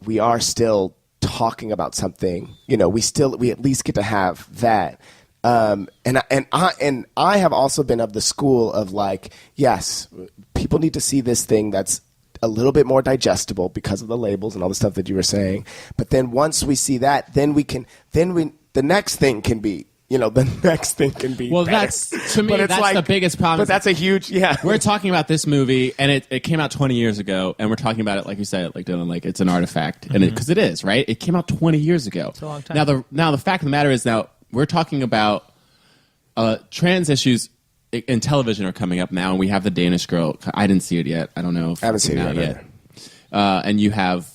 We are still talking about something. We at least get to have that. And I have also been of the school of like, yes, people need to see this thing that's a little bit more digestible because of the labels and all the stuff that you were saying. But then once we see that, the next thing can be, well, better. That's, to me, that's like, the biggest problem. But that's a huge, We're talking about this movie, and it came out 20 years ago, and we're talking about it, like you said, like Dylan, like it's an artifact, and because it is, right? It came out 20 years ago. It's a long time. Now the fact of the matter is, now we're talking about trans issues in television are coming up now, and we have the Danish Girl. I didn't see it yet. I don't know if I haven't seen it yet. And you have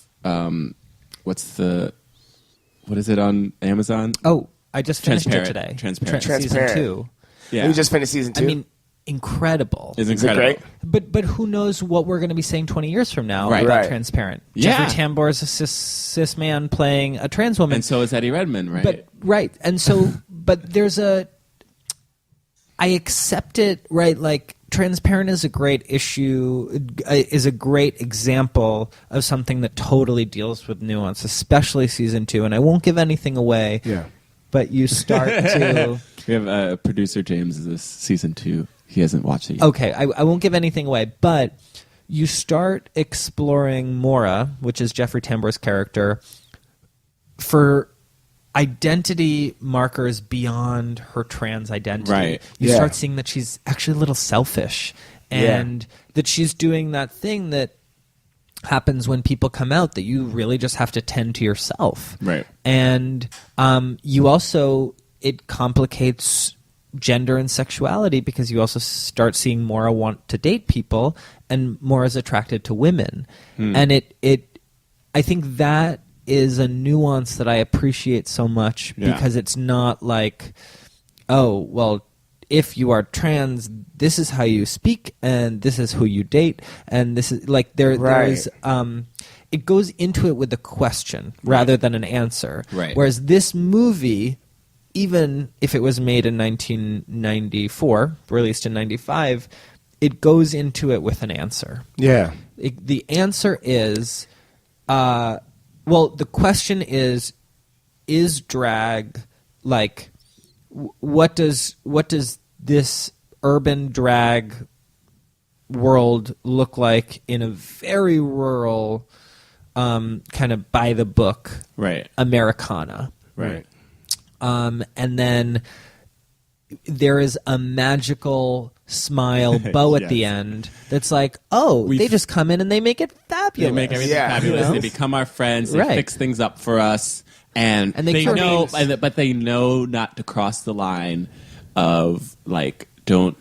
what is it on Amazon? Oh, I just finished it today. Transparent. Season 2. Yeah. We just finished season 2. I mean, incredible. It's incredible. Is it great? But who knows what we're going to be saying 20 years from now about Right. Transparent. Yeah. Jeffrey Tambor is a cis man playing a trans woman. And so is Eddie Redmayne, right? And so, but there's I accept it, right? Like, Transparent is a great issue, is a great example of something that totally deals with nuance, especially season 2. And I won't give anything away. Yeah. But you start to... We have producer James is this season 2. He hasn't watched it yet. Okay, I won't give anything away, but you start exploring Mora, which is Jeffrey Tambor's character, for identity markers beyond her trans identity. Right. You Yeah. start seeing that she's actually a little selfish, and that she's doing that thing that happens when people come out, that you really just have to tend to yourself. Right. And you also, it complicates gender and sexuality, because you also start seeing Mora want to date people, and Mora's attracted to women. And I think that is a nuance that I appreciate so much, because it's not like, oh, well, if you are trans, this is how you speak, and this is who you date, and this is like there's it goes into it with a question rather than an answer. Right. Whereas this movie, even if it was made in 1994, released in 95, it goes into it with an answer. Yeah. The answer is, well, the question is drag, like, what does this urban drag world look like in a very rural, kind of by the book, Right. Americana? Right. And then there is a magical smile bow at the Yes. end that's like, oh, they just come in and they make it fabulous. They make everything Yeah. fabulous. You know? They become our friends. They Right. fix things up for us, and they they kill know, names. but they know not to cross the line of, like, don't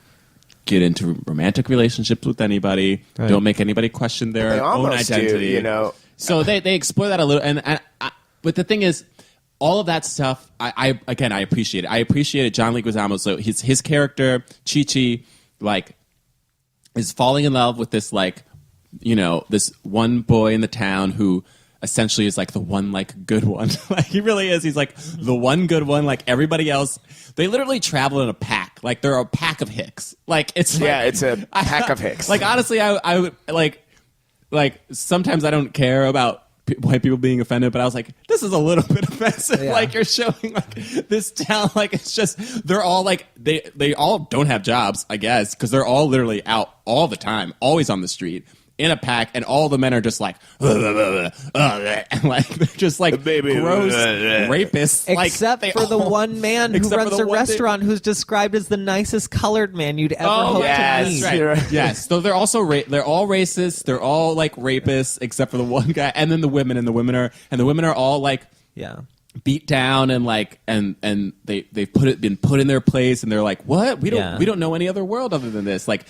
get into romantic relationships with anybody. Right. Don't make anybody question their They own almost do, identity. you know. So they explore that a little, but the thing is, all of that stuff, I appreciate it. I appreciated John Leguizamo. So his character Chi-Chi, like, is falling in love with this, like, you know, this one boy in the town who essentially is like the one, like, good one. Like, he really is. He's like the one good one. Like, everybody else, they literally travel in a pack. Like, they're a pack of hicks. Like, it's like, Yeah, it's a pack of hicks. Like, honestly, I would like sometimes I don't care about white people being offended, but I was like, this is a little bit offensive. Yeah. Like, you're showing, like, this town, like, it's just, they're all like, they all don't have jobs, I guess, because they're all literally out all the time, always on the street in a pack, and all the men are just like, and like, they're just like gross rapists. Except like, for the one man who except for runs the a one restaurant who's described as the nicest colored man you'd ever hope yes. to meet. Right. You're right. Yes. So they're also they're all racist. They're all, like, rapists, except for the one guy, and then the women, and the women are all, like, Yeah. beat down, and, like, and they've been put in their place, and they're like, what? We don't know any other world other than this. Like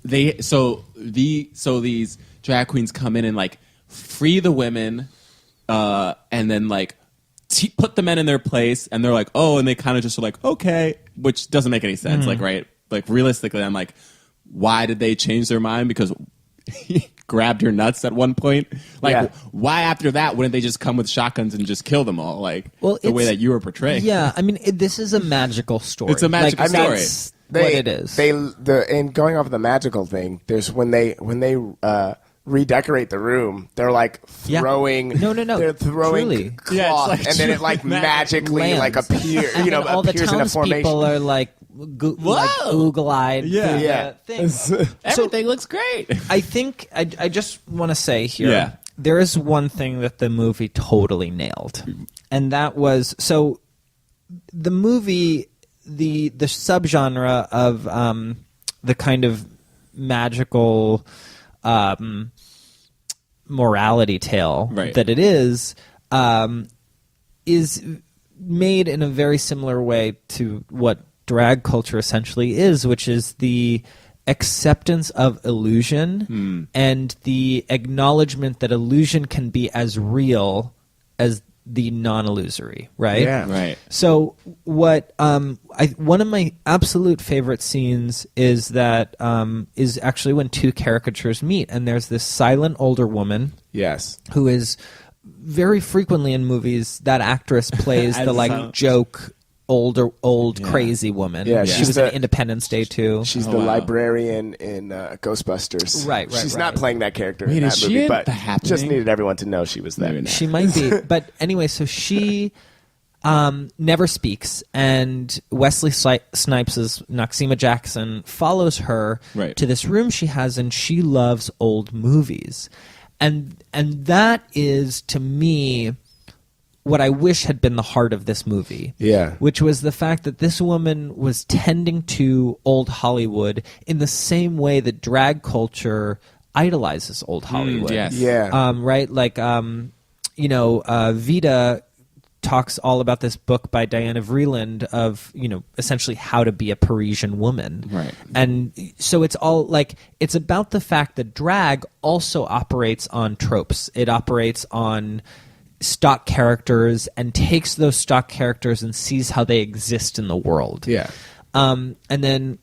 these drag queens come in and, like, free the women, and then, like, put the men in their place, and they're like, oh, and they kind of just are like, okay, which doesn't make any sense. Like, right? Like, realistically, I'm like, why did they change their mind? Because he grabbed your nuts at one point. Like, Yeah. why after that wouldn't they just come with shotguns and just kill them all? Like, Well, the way it's- that you were portraying. Yeah, I mean, this is a magical story. It's a magical Like, story. That's what it is. And going off of the magical thing, there's when they redecorate the room, they're like Yeah. throwing. No. They're throwing Truly. cloth, Yeah, it's like and then it, like, magic magically, like, Lands. appears. And You know, then all the appears in a townspeople formation. are like, like oogle-eyed. Yeah. through Yeah. the thing. Everything looks great. I think I just want to say here, Yeah. there is one thing that the movie totally nailed, and that was, so the movie, the subgenre of the kind of magical morality tale Right. that it is made in a very similar way to what drag culture essentially is, which is the acceptance of illusion and the acknowledgement that illusion can be as real as the non-illusory, right? Yeah. Right. So what one of my absolute favorite scenes is that is actually when two caricatures meet, and there's this silent older woman Yes. who is very frequently in movies, that actress plays As the, like, silent. joke old crazy woman. Yeah, she she's was in Independence Day too. She's the librarian in Ghostbusters. Right. She's not playing that character in Wait, that is she movie, in but The Happening? just needed everyone to know she was there. Maybe not. She might be, but anyway, so she never speaks, and Wesley Snipes' Noxeema Jackson follows her to this room she has, and she loves old movies, and that is, to me, what I wish had been the heart of this movie. Yeah. Which was the fact that this woman was tending to old Hollywood in the same way that drag culture idolizes old Hollywood. Yes. Yeah. Right? Like, Vita talks all about this book by Diana Vreeland of, essentially how to be a Parisian woman. Right. And so it's all like, it's about the fact that drag also operates on tropes. It operates on stock characters and takes those stock characters and sees how they exist in the world. Yeah. And then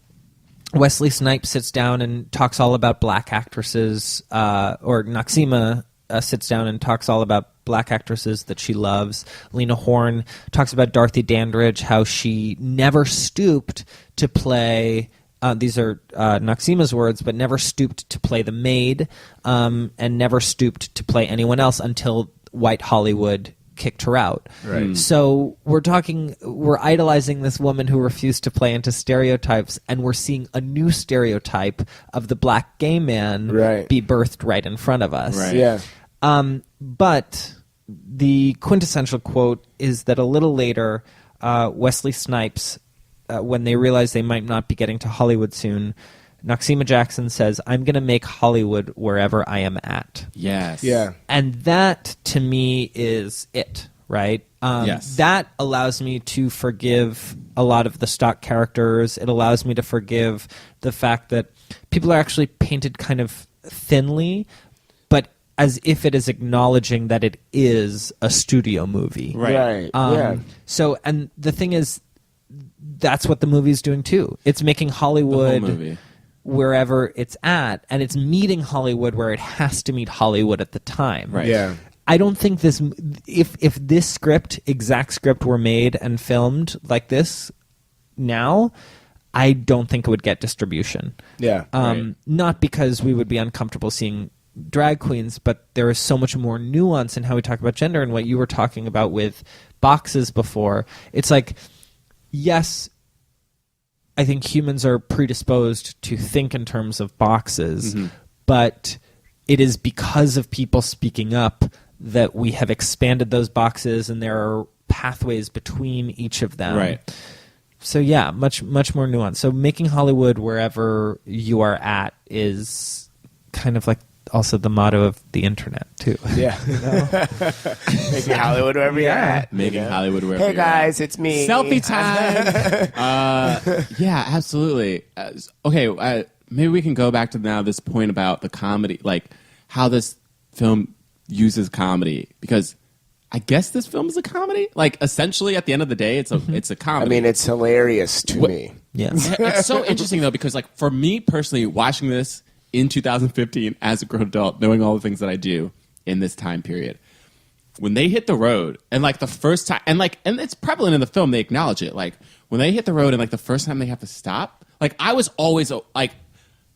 Wesley Snipes sits down and talks all about black actresses, or Noxeema sits down and talks all about black actresses that she loves. Lena Horne talks about Dorothy Dandridge, how she never stooped to play, these are Noxeema's words, but never stooped to play the maid, and never stooped to play anyone else until white Hollywood kicked her out. Right. So we're idolizing this woman who refused to play into stereotypes, and we're seeing a new stereotype of the black gay man be birthed right in front of us. Right. Yeah. But the quintessential quote is that a little later, Wesley Snipes, when they realize they might not be getting to Hollywood soon, Noxeema Jackson says, "I'm going to make Hollywood wherever I am at." Yes. Yeah. And that, to me, is it, right? Yes. That allows me to forgive a lot of the stock characters. It allows me to forgive the fact that people are actually painted kind of thinly, but as if it is acknowledging that it is a studio movie. Right. Yeah. So, and the thing is, that's what the movie's doing too. It's making Hollywood The whole movie. wherever it's at, and it's meeting Hollywood where it has to meet Hollywood at the time. Right. Yeah. I don't think this, if this exact script were made and filmed like this now, I don't think it would get distribution. Yeah. Right. Not because we would be uncomfortable seeing drag queens, but there is so much more nuance in how we talk about gender, and what you were talking about with boxes before. It's like, yes, I think humans are predisposed to think in terms of boxes, but it is because of people speaking up that we have expanded those boxes, and there are pathways between each of them. Right. So yeah, much more nuance. So making Hollywood wherever you are at is kind of like also the motto of the internet too. Yeah. Making Hollywood wherever you're at. Making Hollywood wherever Hey you're at. guys, it's me. Selfie time. Yeah, absolutely. Okay, maybe we can go back to now this point about the comedy, like how this film uses comedy, because I guess this film is a comedy. Like essentially, at the end of the day, it's a comedy. I mean, it's hilarious to me. Yes. It's so interesting though, because like for me personally, watching this in 2015 as a grown adult, knowing all the things that I do in this time period, when they hit the road and like the first time, and it's prevalent in the film, they acknowledge it. Like when they hit the road and like the first time they have to stop, like I was always like,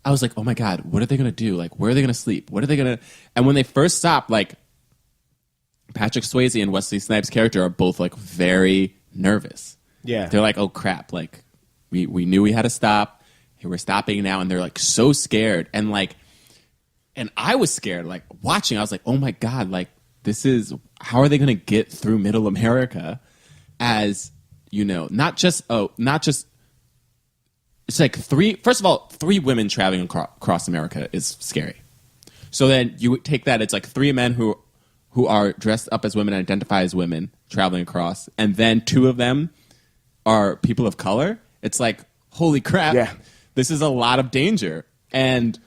oh my God, what are they going to do? Like, where are they going to sleep? What are they going to, and when they first stop, like Patrick Swayze and Wesley Snipes' character are both like very nervous. Yeah. They're like, oh crap. Like we knew we had to stop. Hey, we're stopping now, and they're like so scared, and I was scared. Like watching, I was like, "Oh my God! Like this is how are they going to get through Middle America?" As not just it's like first of all, three women traveling across America is scary. So then you take that, it's like three men who are dressed up as women and identify as women traveling across, and then two of them are people of color. It's like, holy crap. Yeah. This is a lot of danger. And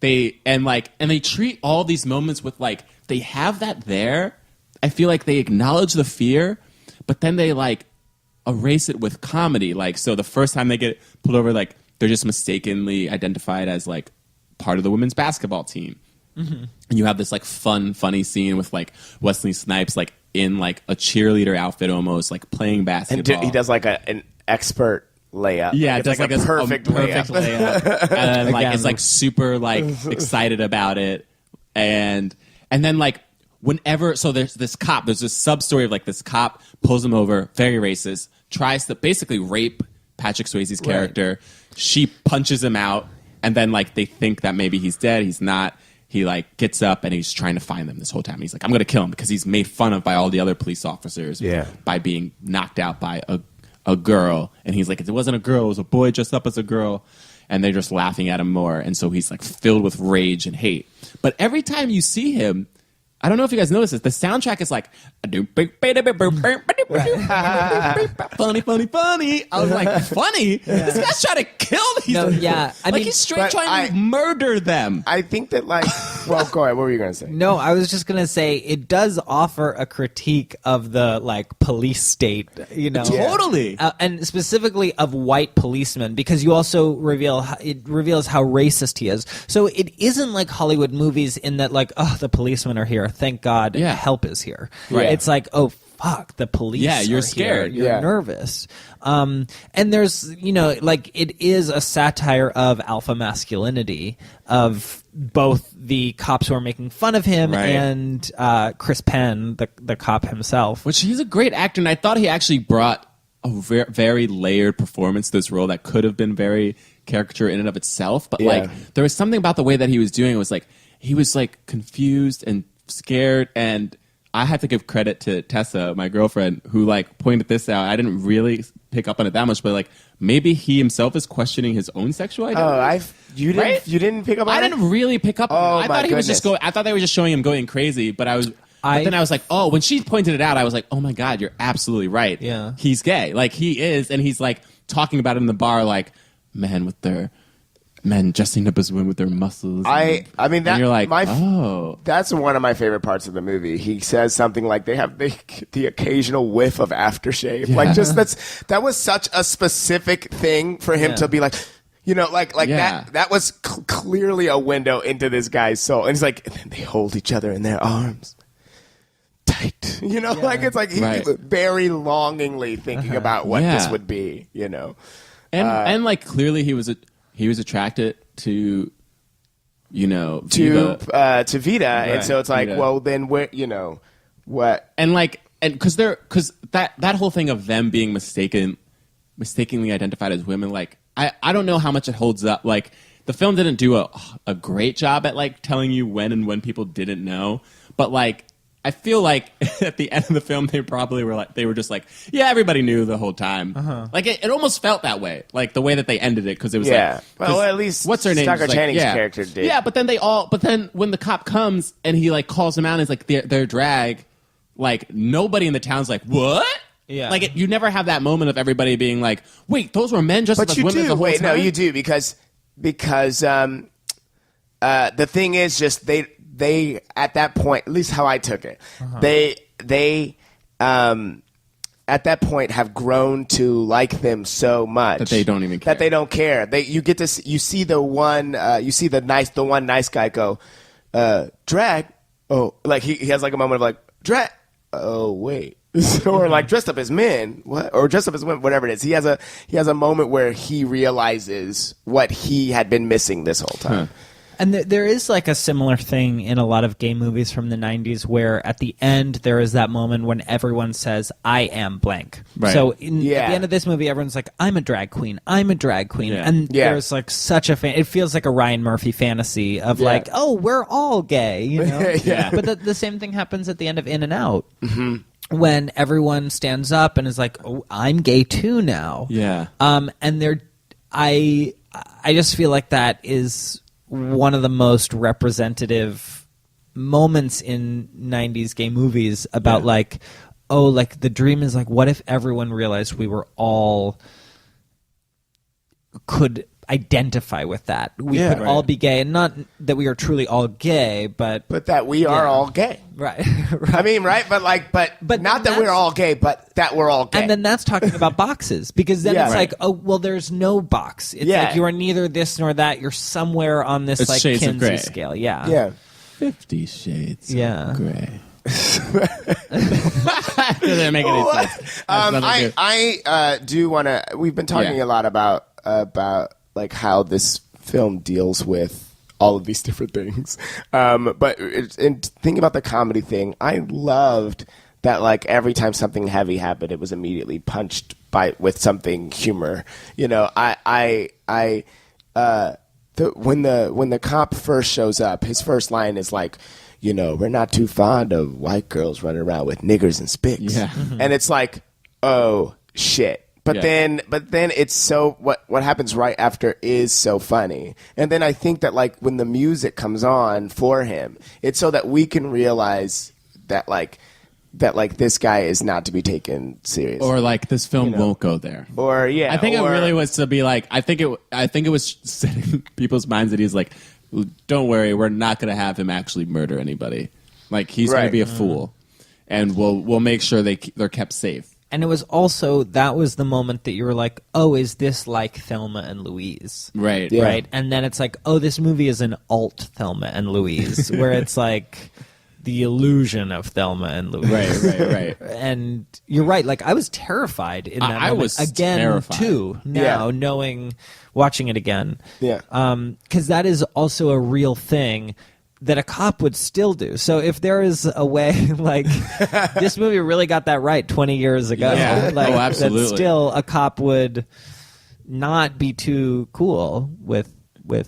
they treat all these moments with like, they have that there. I feel like they acknowledge the fear, but then they like erase it with comedy. Like, so the first time they get pulled over, like they're just mistakenly identified as like part of the women's basketball team. Mm-hmm. And you have this like funny scene with like Wesley Snipes like in like a cheerleader outfit almost, like playing basketball. And he does like an expert layup. Yeah, it's it's like a perfect layup. And like it's like super like excited about it. And then like whenever, so there's this sub story of like this cop pulls him over, very racist, tries to basically rape Patrick Swayze's character. She punches him out, and then like they think that maybe he's dead. He's not. He like gets up and he's trying to find them this whole time. He's like, I'm going to kill him because he's made fun of by all the other police officers by being knocked out by a girl. And he's like, it wasn't a girl, it was a boy dressed up as a girl. And they're just laughing at him more. And so he's like filled with rage and hate. But every time you see him, I don't know if you guys notice this, the soundtrack is like funny. I was like, funny? This guy's trying to kill these people. I like mean, he's straight trying to murder them. I think that like, well, go ahead. What were you going to say? No, I was just going to say it does offer a critique of the like police state, you know. Totally. And specifically of white policemen, because you also reveals how racist he is. So it isn't like Hollywood movies in that like, oh, the policemen are here. Thank God help is here. Right. It's like, oh, fuck, the police you're are scared. Here. You're nervous. And there's, you know, like it is a satire of alpha masculinity, of both the cops who are making fun of him and Chris Penn, the cop himself. Which he's a great actor, and I thought he actually brought a very layered performance to this role that could have been very caricature in and of itself. But like there was something about the way that he was doing it was like he was like confused and scared, and I have to give credit to Tessa, my girlfriend, who like pointed this out. I didn't really pick up on it that much, but like maybe he himself is questioning his own sexual identity. You didn't pick up on it? I didn't really pick up on it. I thought he was just going. I thought they were just showing him going crazy, but then I was like, oh, when she pointed it out, I was like, oh my God, you're absolutely right. Yeah. He's gay. Like he is, and he's like talking about it in the bar like men dressing up as women with their muscles. I mean that. And you're like, that's one of my favorite parts of the movie. He says something like they have the occasional whiff of aftershave. Like just that was such a specific thing for him to be like, you know, like that was clearly a window into this guy's soul. And he's like, and then they hold each other in their arms. Tight, you know, like it's like he's very longingly thinking about what this would be, you know, and like clearly he was attracted to, you know, to Vida, and so it's like, well, then where, you know, what, and because that whole thing of them being mistakenly identified as women, like I don't know how much it holds up. Like the film didn't do a great job at like telling you when people didn't know, but like I feel like at the end of the film they were just like, yeah, everybody knew the whole time. Like it almost felt that way, like the way that they ended it, because it was like, well, at least what's her name? Tucker Channing's character did. Yeah, but then when the cop comes and he like calls them out, and it's like their drag, like nobody in the town's like, what? Yeah, like you never have that moment of everybody being like, wait, those were men dressed up as women the whole time. No, you do because the thing is just they at that point, at least how I took it, they at that point have grown to like them so much that they don't even care. That they don't care. You see the one nice guy go, drag. Oh, like he has like a moment of like drag. Oh wait. Or like dressed up as men, what? Or dressed up as women, whatever it is. He has a moment where he realizes what he had been missing this whole time. And there is like a similar thing in a lot of gay movies from the 90s where at the end there is that moment when everyone says, I am blank. Right. So at the end of this movie, everyone's like, I'm a drag queen. I'm a drag queen. Yeah. And there's like such a it feels like a Ryan Murphy fantasy of like, oh, we're all gay, you know? But the same thing happens at the end of In and Out. Mm-hmm. When everyone stands up and is like, oh, I'm gay too now. Yeah. And I just feel like that is one of the most representative moments in 90s gay movies about like, oh, like the dream is like, what if everyone realized we were all could identify with that. We could all be gay, and not that we are truly all gay, but that we are all gay. Right. I mean, right? But not that we're all gay, but that we're all gay. And then that's talking about boxes, because then it's like, oh, well, there's no box. It's like you are neither this nor that. You're somewhere on this like Kinsey scale. Yeah. 50 Shades of Grey. That doesn't make any sense. I do want to. We've been talking a lot about like how this film deals with all of these different things. But in thinking about the comedy thing, I loved that like every time something heavy happened, it was immediately punched with something humor. You know, when the cop first shows up, his first line is like, you know, we're not too fond of white girls running around with niggers and spics. Yeah. And it's like, oh shit. But then it's so what happens right after is so funny. And then I think that like when the music comes on for him, it's so that we can realize that this guy is not to be taken serious. Or like this film won't go there. Or I think it really was to be like I think it was setting people's minds that he's like, don't worry, we're not going to have him actually murder anybody. Like he's going to be a fool, and we'll make sure they're kept safe. And it was also, that was the moment that you were like, oh, is this like Thelma and Louise? Right. Yeah. Right. And then it's like, oh, this movie is an alt Thelma and Louise, where it's like the illusion of Thelma and Louise. Right. And you're right. Like, I was terrified in that moment. I was again, terrified. too, now, watching it again. Yeah. Because that is also a real thing that a cop would still do. So if there is a way, like, this movie really got that right 20 years ago. Yeah. Like, Absolutely. that still a cop would not be too cool with I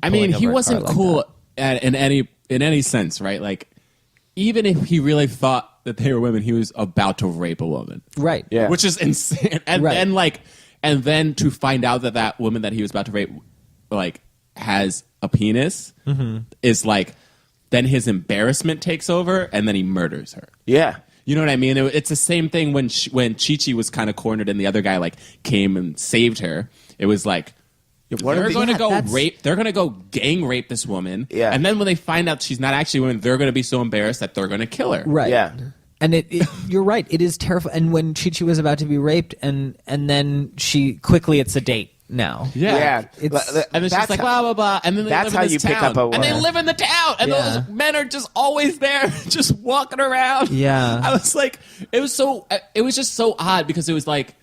mean, pulling he over a wasn't car like cool that. in any sense, right? Like, even if he really thought that they were women, he was about to rape a woman. Right. Yeah. Which is insane. And then to find out that woman that he was about to rape, like, has a penis is like, then his embarrassment takes over, and then he murders her. Yeah. You know what I mean? It's the same thing when Chi-Chi was kind of cornered and the other guy like came and saved her. It was like, they're going to go gang rape this woman. Yeah. And then when they find out she's not actually a woman, they're going to be so embarrassed that they're going to kill her. Right. Yeah. And you're right. It is terrifying. And when Chi-Chi was about to be raped, and then it's a date now. Yeah. It's, And then she's like, blah, blah, blah. And then they that's live in how this you pick town. up a And they woman. live in the town. And Yeah. those men are just always there, just walking around. Yeah. I was like, it was just so odd because it was like,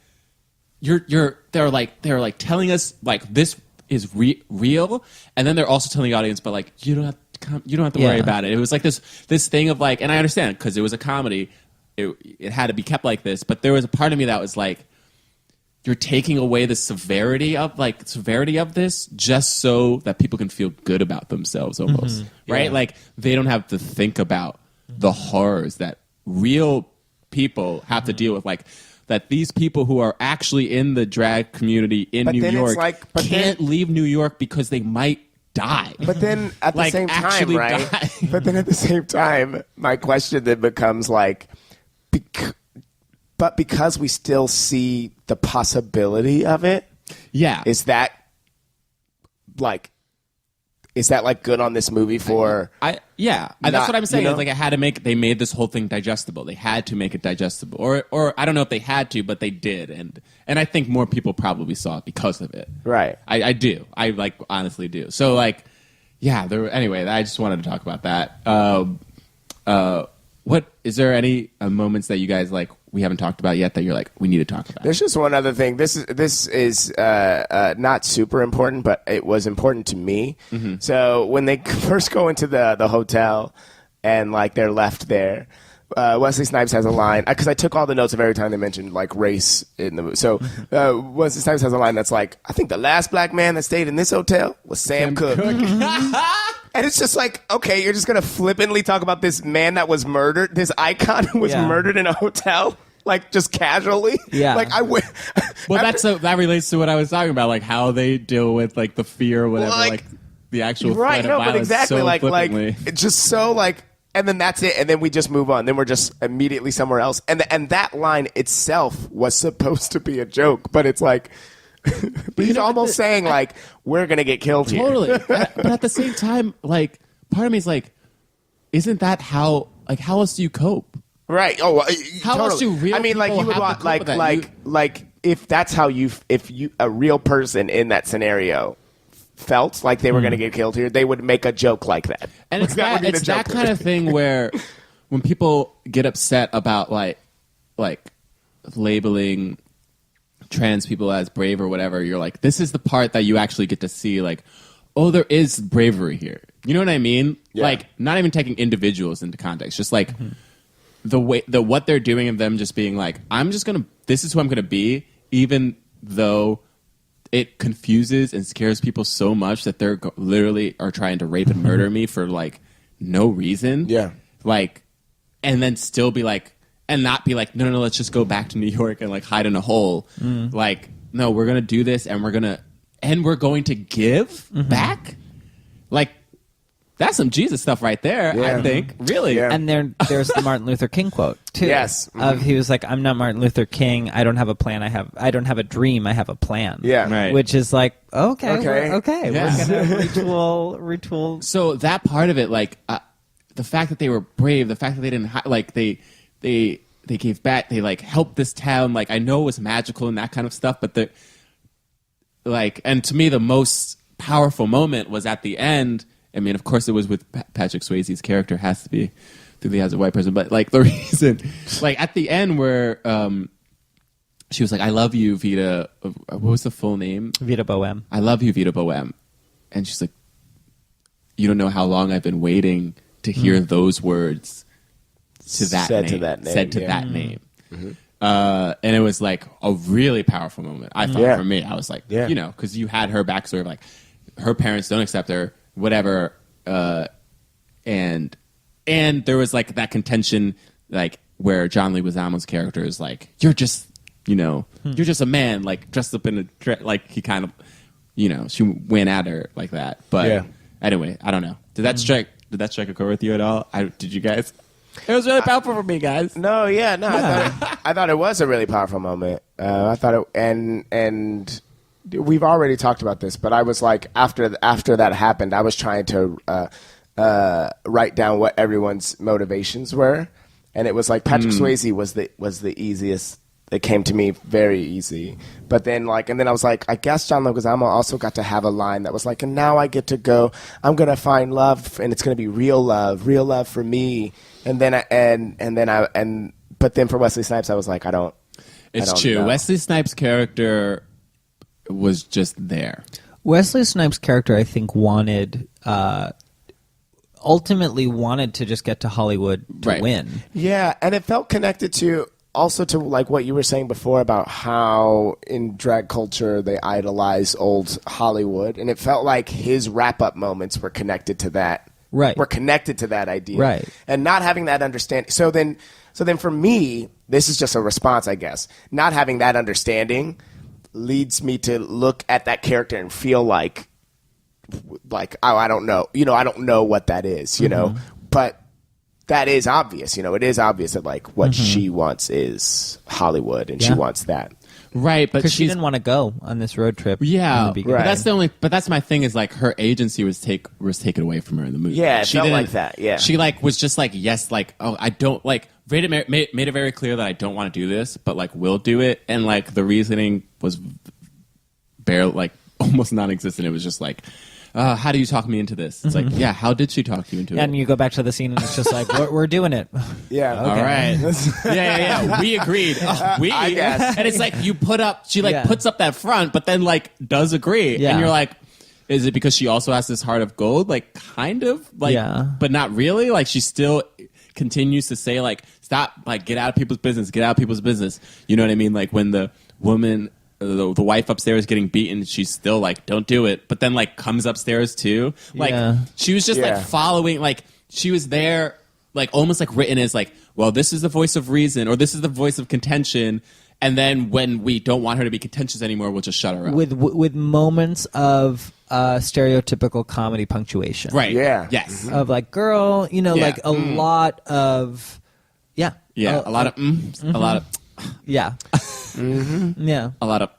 they're like telling us like this is real. And then they're also telling the audience, but like, you don't have to worry about it. It was like this thing of like, and I understand because it was a comedy. It had to be kept like this. But there was a part of me that was like, you're taking away the severity of this just so that people can feel good about themselves almost. Right? Like they don't have to think about the horrors that real people have to deal with, like that these people who are actually in the drag community in New York can't leave New York because they might die. But then at the Like, same time, actually right? die. But then at the same time, my question then becomes like, but because we still see the possibility of it, Yeah. is that like good on this movie for? That's what I'm saying. It's like they made this whole thing digestible. They had to make it digestible, or I don't know if they had to, but they did, and I think more people probably saw it because of it. Right. I do. I like honestly do. So like, yeah. Anyway, I just wanted to talk about that. What is there any moments that you guys like we haven't talked about yet that you're like we need to talk about? There's just one other thing. This is not super important, but it was important to me. Mm-hmm. So when they first go into the hotel and like they're left there, Wesley Snipes has a line because I took all the notes of every time they mentioned like race in the movie. So Wesley Snipes has a line that's like, I think the last black man that stayed in this hotel was Sam Cooke. And it's just like, okay, you're just going to flippantly talk about this man that was murdered, this icon who was murdered in a hotel, like just casually? Yeah. Like Well, that relates to what I was talking about, like how they deal with like the fear or whatever, like the actual right, threat no, of but violence exactly, so like flippantly. it's just so like, and then that's it, and then we just move on. Then we're just immediately somewhere else, and that line itself was supposed to be a joke, but it's like. But he's almost saying like we're gonna get killed here. Totally, but at the same time, like part of me is like, isn't that how else do you cope? Right? Oh, How totally. else do real I mean, like people you would have to want cope with that? like if that's how if a real person in that scenario felt like they were gonna get killed here, they would make a joke like that. And Like, it's that would be the it's that joke. kind of thing where when people get upset about like labeling trans people as brave or whatever, you're like, this is the part that you actually get to see, like, oh, there is bravery here. You know what I mean? Yeah. Like, not even taking individuals into context, just like what they're doing of them just being like, this is who I'm gonna be, even though it confuses and scares people so much that they're literally are trying to rape and murder me for like no reason. Yeah. Like, and then still be like, and not be like, no, let's just go back to New York and like hide in a hole. Like, no, we're gonna do this, and we're going to give back. Like, that's some Jesus stuff right there. Yeah. I think, really. Yeah. And there's the Martin Luther King quote too. Yes. Of he was like, I'm not Martin Luther King. I don't have a plan. I don't have a dream. I have a plan. Yeah. Right. Which is like, okay. Okay. Yeah. We're gonna retool. So that part of it, like the fact that they were brave, the fact that they didn't like they gave back, they like helped this town. Like, I know it was magical and that kind of stuff, but and to me the most powerful moment was at the end. I mean, of course, it was with Patrick Swayze's character, has to be through as a white person, but like the reason, like at the end where she was like, "I love you, Vita." What was the full name? Vita Bohème. I love you, Vita Bohème. And she's like, "You don't know how long I've been waiting to hear those words to that Said name, to that name, said to yeah. that name." And it was like a really powerful moment. I thought Yeah. for me, I was like, Yeah. you know, because you had her backstory of like her parents don't accept her, whatever, and there was like that contention, like where John Leguizamo's character is like, you're just, you know, you're just a man, like dressed up in a dress, like he kind of, you know, she went at her like that. But Yeah. anyway, I don't know. Did that strike a chord with you at all? Did you guys? It was really powerful for me, guys. No, yeah, no. I thought it was a really powerful moment. I thought it, and we've already talked about this, but I was like, after that happened, I was trying to write down what everyone's motivations were, and it was like Patrick Swayze was the easiest. It came to me very easy, but then and then I was like, I guess John Leguizamo also got to have a line that was like, and now I get to go. I'm gonna find love, and it's gonna be real love for me. And then but then for Wesley Snipes, I was like, I don't True. know. Wesley Snipes' character was just there. Wesley Snipes' character, I think, ultimately wanted to just get to Hollywood to Right. win. Yeah, and it felt connected to like what you were saying before about how in drag culture they idolize old Hollywood, and it felt like his wrap-up moments were connected to that. Right. Were connected to that idea. Right. And not having that understanding. So then for me, this is just a response, I guess. Not having that understanding leads me to look at that character and feel like oh, I don't know. You know, I don't know what that is, you know. But that is obvious, you know. It is obvious that like what she wants is Hollywood, and she Yeah. wants that. Right, but Because she she's didn't want to go on this road trip. yeah. in the beginning. Right. But that's my thing is like her agency was taken away from her in the movie. Yeah, it she felt didn't- like that, yeah. She like was just like, yes, like, oh, I don't like made it very clear that I don't want to do this, but like will do it, and like the reasoning was barely like almost non-existent. It was just like, how do you talk me into this? It's like, yeah, how did she talk you into it? And you go back to the scene, and it's just like, we're doing it. Yeah. All right. Yeah. We agreed. We. I guess. And it's like she Yeah. puts up that front, but then like does agree. Yeah. And you're like, is it because she also has this heart of gold? Like kind of like, Yeah. but not really. Like she still continues to say like, stop, like get out of people's business, get out of people's business. You know what I mean? Like when the woman, the wife upstairs getting beaten, she's still like, don't do it. But then like comes upstairs too. Like Yeah. she was just Yeah. like following, like she was there, like almost like written as like, well, this is the voice of reason or this is the voice of contention. And then when we don't want her to be contentious anymore, we'll just shut her up. with moments of stereotypical comedy punctuation. Right. Yeah. Yes. Of like, girl, you know, Yeah. like a lot of, yeah. Yeah. A lot of, a lot of, Yeah. Yeah. a lot of,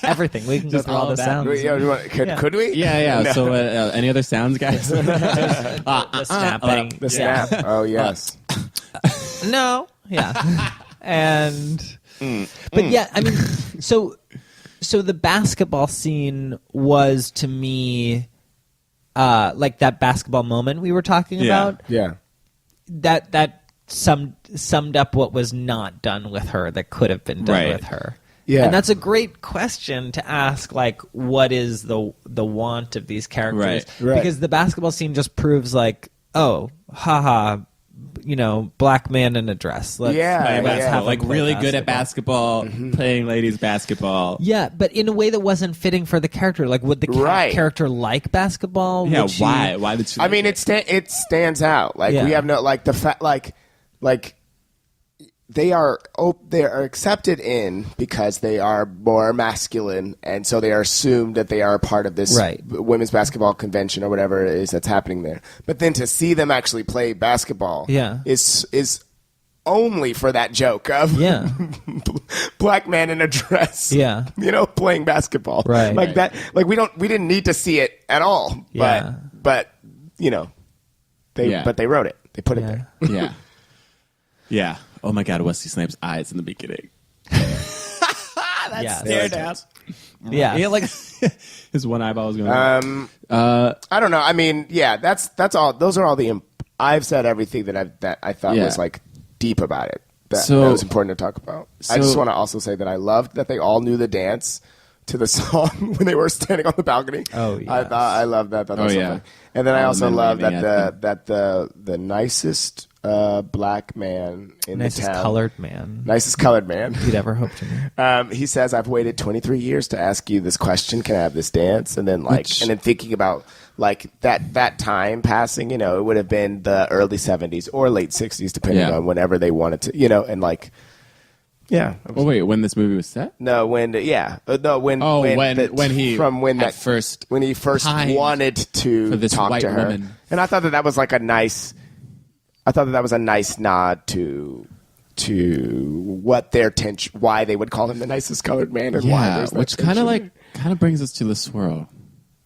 Everything. We can go Just through all all the of that. sounds. Could we? yeah. No. So any other sounds, guys? The snapping. The snap. Oh yes. No. Yeah. And but yeah, I mean, so the basketball scene was to me like that basketball moment we were talking Yeah. about. Yeah. that summed up what was not done with her that could have been done Right. with her. Yeah. And that's a great question to ask, like, what is the want of these characters? Right. Because the basketball scene just proves, like, oh, haha, black man in a dress. Let's Yeah, let's have him like play really good at basketball, playing ladies basketball. Yeah, but in a way that wasn't fitting for the character. Like, would the Right. character like basketball? Yeah, Would she- why? Why did she? I mean, it stands out. Like Yeah. we have no like the fact like they are accepted in because they are more masculine, and so they are assumed that they are a part of this Right. women's basketball convention or whatever it is that's happening there. But then to see them actually play basketball, is only for that joke of black man in a dress, playing basketball, Right. Like that. Like we didn't need to see it at all, Yeah. but they wrote it, they put it there. Yeah. Yeah. Oh my God, Wesley Snipes' eyes in the beginning. Yeah. Stare down. Yeah. Yeah, like his one eyeball was going. I don't know. I mean, yeah, that's all. Those are all the. I've said everything that I thought was like deep about it. That was important to talk about. I just want to also say that I loved that they all knew the dance to the song when they were standing on the balcony. Oh, yeah. I love that. That was so funny. And then I also love that the nicest black man in Nicest the town, nicest colored man you'd ever hope to meet. he says, "I've waited 23 years to ask you this question. Can I have this dance?" And then and then thinking about like that time passing, it would have been the early 70s or late 60s, depending on whenever they wanted to, and like. Yeah. Oh wait, when this movie was set? No, when he first wanted to for this talk white to her, woman. and I thought that was like a nice. I thought that was a nice nod to what their why they would call him the nicest colored man, and why there's that which kind tension. of brings us to the swirl.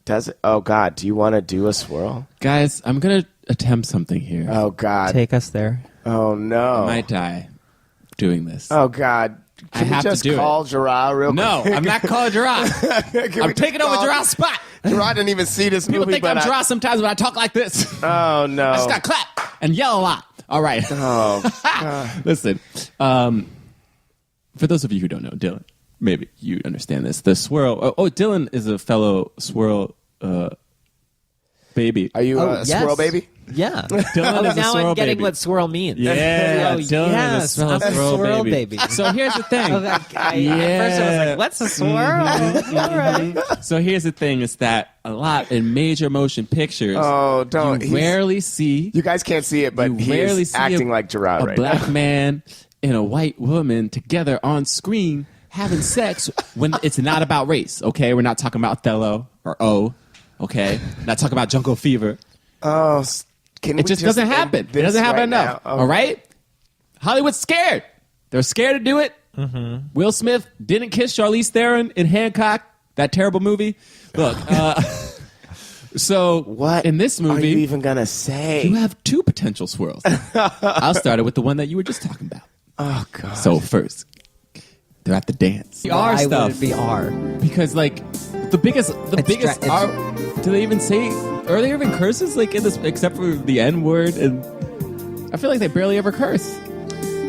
Does it? Oh God, do you want to do a swirl, Guys? I'm gonna attempt something here. Oh God, Take us there. Oh no, I might die doing this. Oh God, I can we have to just do call Jerah real No, quick? I'm not calling Jerah. I'm taking over Jerah's spot. Jerah didn't even see this People movie, think but I'm Jerah sometimes when I talk like this. Oh no, I just got clap and yell a lot. All right. Oh, Listen, for those of you who don't know, Dylan, maybe you understand this. The swirl. Oh, Dylan is a fellow swirl baby. Are you a yes. swirl baby? Yeah. Dylan is a now swirl I'm getting baby. what swirl means. Yeah, Oh, Dylan yes, is a I'm a swirl baby. So here's the thing. At first I was like, what's a swirl? All right. So here's the thing: is that a lot in major motion pictures. Oh, don't. You rarely see. You guys can't see it, but You he rarely is see acting a- like Jerah a right black now. man and a white woman together on screen having sex when it's not about race. Okay, we're not talking about Othello or O. Okay, not talking about Jungle Fever. Oh, can It just doesn't happen. It doesn't happen enough. Now? Oh. All right? Hollywood's scared. They're scared to do it. Mm-hmm. Will Smith didn't kiss Charlize Theron in Hancock, that terrible movie. Look, so What in this movie, are you even gonna say? you have two potential swirls. I'll start it with the one that you were just talking about. Oh God. So first, they're at the dance. The R Why stuff. would it be R? Because like the biggest it's- R. Do they even say? Are they even curses like in this? Except for the N word, and I feel like they barely ever curse.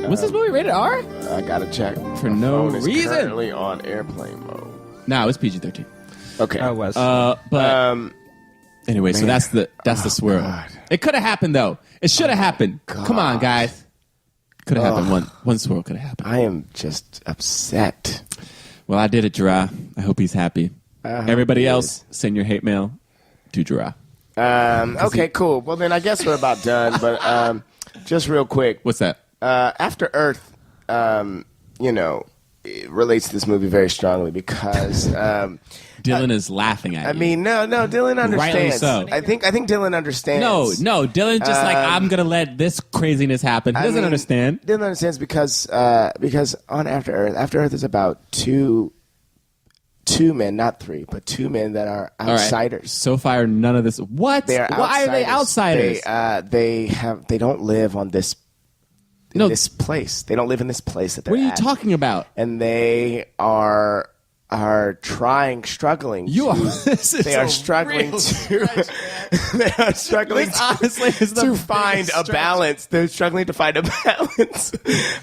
Was this movie rated R? I gotta check. For My no phone is reason. Currently on airplane mode. No, it was PG-13. Okay. I was. But anyway, so that's the swirl. God. It could have happened though. It should have happened. Come on, guys. Could have happened. One swirl could have happened. I am just upset. Well, I did it, Jerah. I hope he's happy. hope Everybody he else, send your hate mail to Jerah. Okay, cool. Well, then I guess we're about done. But just real quick, What's that? After Earth, it relates to this movie very strongly because Dylan is laughing at I you. mean, no, Dylan understands. so. I think Dylan understands. No, Dylan's just like, I'm going to let this craziness happen. He doesn't understand. Dylan understands because on After Earth is about two men, not three, but two men that are All right. outsiders. So far, none of this. What? They are Why are they outsiders? They don't live on this. No. This place. They don't live in this place that they're What are you at. talking about? And they are are struggling. You are. They are struggling to. They are struggling honestly is the to find a biggest stretch. balance. They're struggling to find a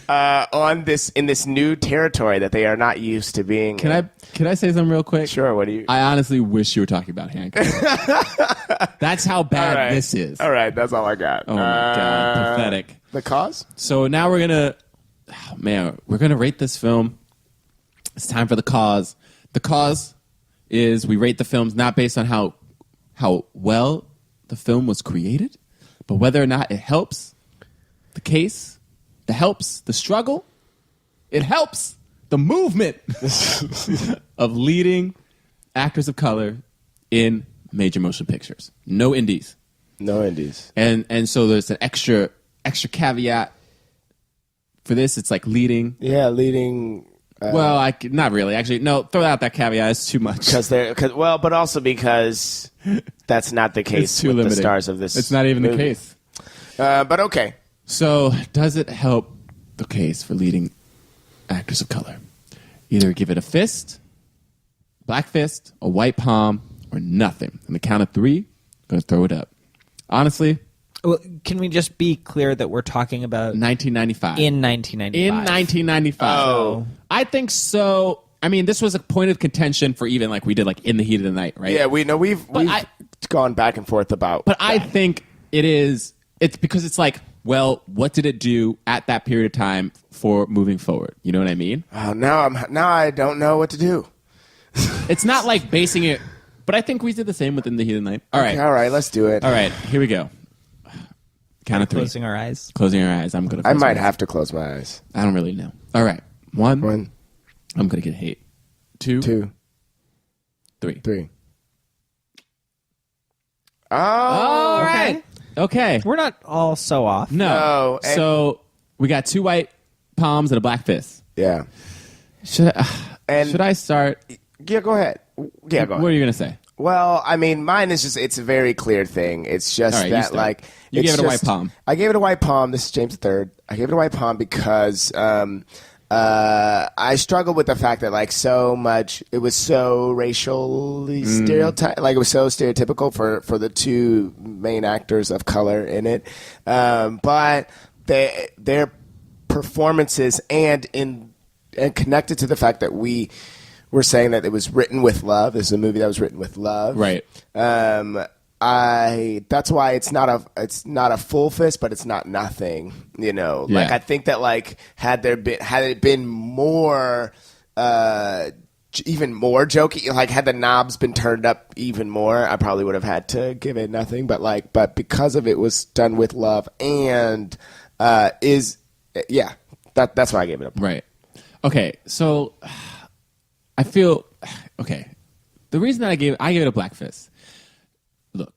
balance in this new territory that they are not used to being. Can I say something real quick? Sure. What do you? I honestly wish you were talking about Hancock. That's how bad All right. this is. All right, that's all I got. Oh my god, pathetic. The cause? So now we're gonna rate this film. It's time for the cause. The cause is we rate the films not based on how well the film was created, but whether or not it helps the case, it helps the struggle, it helps the movement of leading actors of color in major motion pictures. No indies. No indies. And so there's an extra caveat for this. It's like leading. Yeah, leading. Well, not really. Actually, no. Throw out that caveat. It's too much. But also because that's not the case It's too with limited. the stars of this. It's not even movie. the case. But okay. So does it help the case for leading actors of color? Either give it a fist, black fist, a white palm, or nothing. On the count of 3, I'm going to throw it up. Honestly, Well, can we just be clear that we're talking about 1995. in 1995? In 1995. Oh. I think so. I mean, this was a point of contention for even like we did like In the Heat of the Night, right? Yeah, we've I- gone back and forth about. But I think it's because it's like, well, what did it do at that period of time for moving forward? You know what I mean? Now I don't know what to do. It's not like basing it, but I think we did the same with In the Heat of the Night. All right. Okay, all right, let's do it. All right, here we go. Count of 3. Closing our eyes. Closing our eyes. I'm going to I might have to close my eyes. I don't really know. All right. 1. 1, I'm going to get hate. 2. 2, 3. 3. All right. Okay. We're not all so off. No. No, and- So we got 2 white palms and a black fist. Yeah. Should I start? Yeah, go ahead. Yeah, go What ahead. are you going to say? Well, I mean, mine is just, it's a very clear thing. It's just All right, you that, start. like... You it's gave it a white just- palm. I gave it a white palm. This is James III. I gave it a white palm because I struggled with the fact that, like, so much... It was so racially stereotyped. Like, it was so stereotypical for the 2 main actors of color in it. But their performances and connected to the fact that we're saying that it was written with love. This is a movie that was written with love. Right. That's why it's not a full fist, but it's not nothing. You know, like Yeah. I think that like had it been more, even more jokey, like had the knobs been turned up even more, I probably would have had to give it nothing. But because of it was done with love and that's why I gave it a point. Right. Okay. So I feel okay. The reason that I gave it a black fist. Look,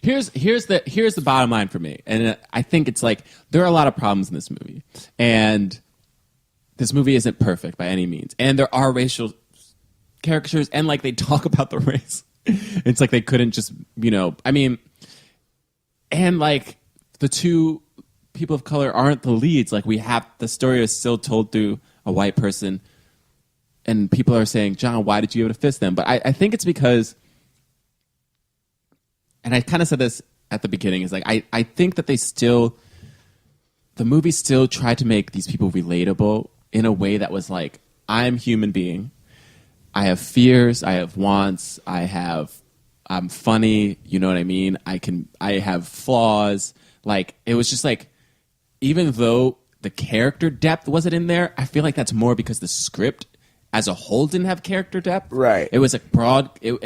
here's the bottom line for me, and I think it's like there are a lot of problems in this movie, and this movie isn't perfect by any means, and there are racial caricatures, and like they talk about the race. It's like they couldn't just, I mean, and like the 2 people of color aren't the leads. Like the story is still told through a white person. And people are saying, John, why did you give it a fist then? But I think it's because, and I kind of said this at the beginning, is like, I think that the movie still tried to make these people relatable in a way that was like, I'm a human being. I have fears. I have wants. I'm funny. You know what I mean? I have flaws. Like, it was just like, even though the character depth wasn't in there, I feel like that's more because the script as a whole didn't have character depth. Right. It was like broad. It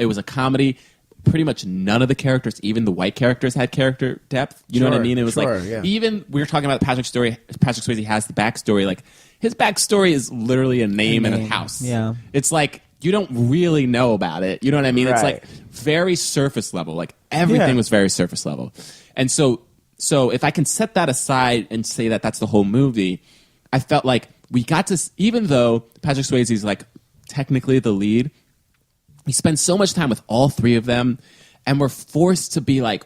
was a comedy. Pretty much none of the characters, even the white characters, had character depth. You know what I Sure, mean? It was sure, like, yeah. even we were talking about Patrick Swayze has the backstory. Like, his backstory is literally a name and a house. Yeah. It's like, you don't really know about it. You know what I mean? It's Right. like very surface level. Like, everything Yeah. was very surface level. And so if I can set that aside and say that that's the whole movie, I felt like we got to, even though Patrick Swayze is like technically the lead, we spend so much time with all 3 of them, and we're forced to be like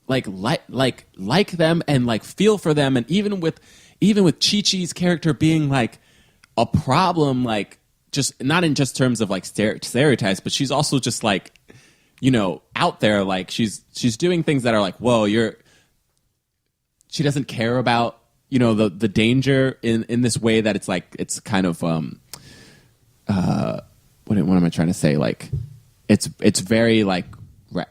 them and like feel for them. And even with Chi-Chi's character being like a problem, like just not in just terms of like stereotypes, but she's also just like, you know, out there. Like she's doing things that are like, whoa, she doesn't care about, you know, the danger in this way that it's like, it's kind of what am I trying to say? Like it's very like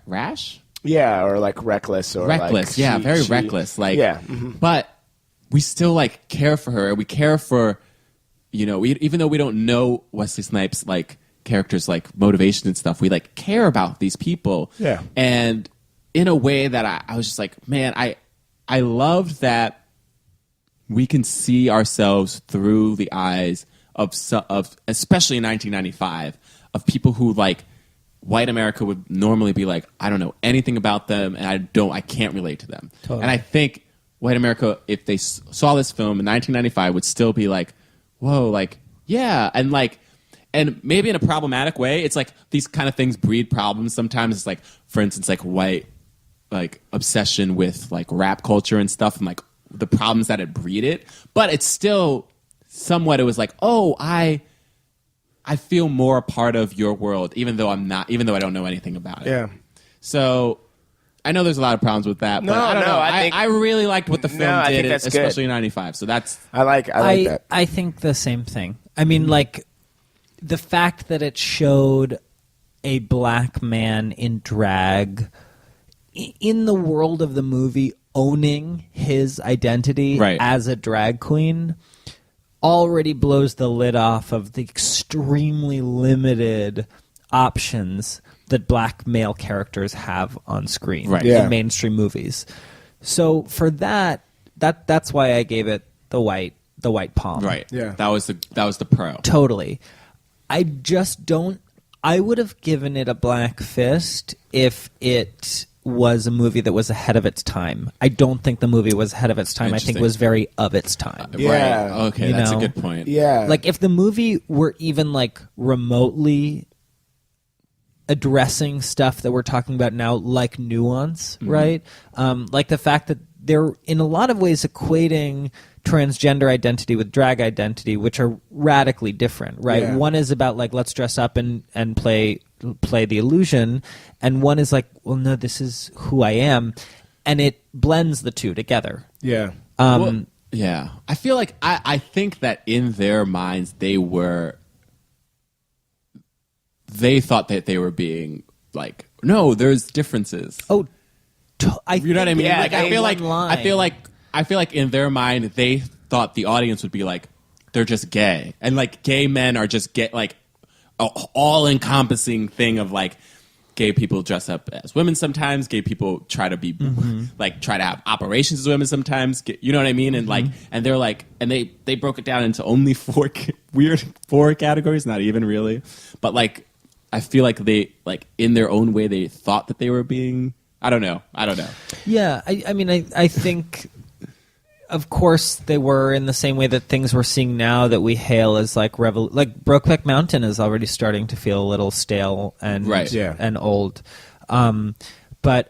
rash. Yeah, or like reckless, or reckless. Like very reckless. Like, yeah, but we still like care for her. We care for, you know, even though we don't know Wesley Snipes like characters like motivation and stuff, we like care about these people. Yeah, and in a way that I was just like, man, I loved that we can see ourselves through the eyes of especially in 1995 of people who like. White America would normally be like, I don't know anything about them, and I can't relate to them. Totally. And I think white America, if they saw this film in 1995, would still be like, whoa, like, yeah, and maybe in a problematic way, it's like these kind of things breed problems. Sometimes it's like, for instance, like white, like obsession with like rap culture and stuff, and like the problems that it breeded. But it's still somewhat. It was like, oh, I feel more a part of your world, even though I don't know anything about it. Yeah. So I know there's a lot of problems with that, but I don't know. I really liked what the film did, especially in '95. So that's I like that. I think the same thing. I mean, like the fact that it showed a black man in drag in the world of the movie owning his identity as a drag queen already blows the lid off of the extremely limited options that black male characters have on screen in mainstream movies. So for that's why I gave it the white palm. Right. Yeah. That was the pro. Totally. I just don't. I would have given it a black fist if it was a movie that was ahead of its time. I don't think the movie was ahead of its time. I think it was very of its time. Right. Okay, that's a good point. Yeah. Like if the movie were even like remotely addressing stuff that we're talking about now, like nuance, right? Like the fact that they're in a lot of ways equating transgender identity with drag identity, which are radically different, right? Yeah. One is about like, let's dress up and play the illusion, and one is like, well, no, this is who I am, and it blends the two together. Yeah. Yeah. I feel like I think that in their minds they thought that they were being like, no, there's differences. Oh, you know what I mean? Yeah, like I feel like in their mind they thought the audience would be like, they're just gay, and like gay men are just like all encompassing thing of like gay people dress up as women sometimes, gay people try to be like try to have operations as women sometimes, you know what I mean? And like and they're like, and they broke it down into only four categories, not even really, but like I feel like they like in their own way they thought that they were being, I don't know. Yeah, I mean I think of course they were, in the same way that things we're seeing now that we hail as like like Brokeback Mountain is already starting to feel a little stale and and old. But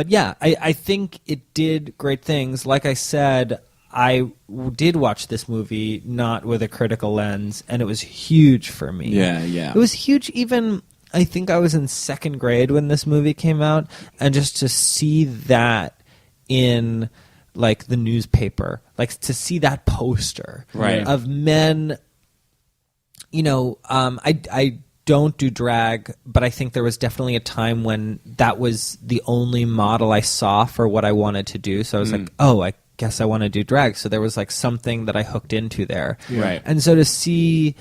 yeah, I think it did great things. Like I said, I did watch this movie not with a critical lens, and it was huge for me. Yeah. It was huge. Even I think I was in second grade when this movie came out, and just to see that in like the newspaper, like to see that poster of men, you know, I don't do drag, but I think there was definitely a time when that was the only model I saw for what I wanted to do. So I was like, oh, I guess I want to do drag. So there was like something that I hooked into there. Right. And so to see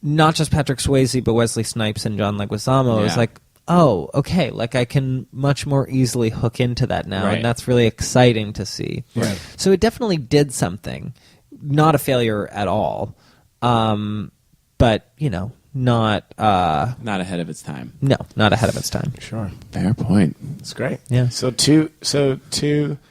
not just Patrick Swayze, but Wesley Snipes and John Leguizamo, I was like, oh, okay, like I can much more easily hook into that now, and that's really exciting to see. Right. So it definitely did something. Not a failure at all, but, you know, not ahead of its time. No, not ahead of its time. Sure. Fair point. It's great. Yeah. So two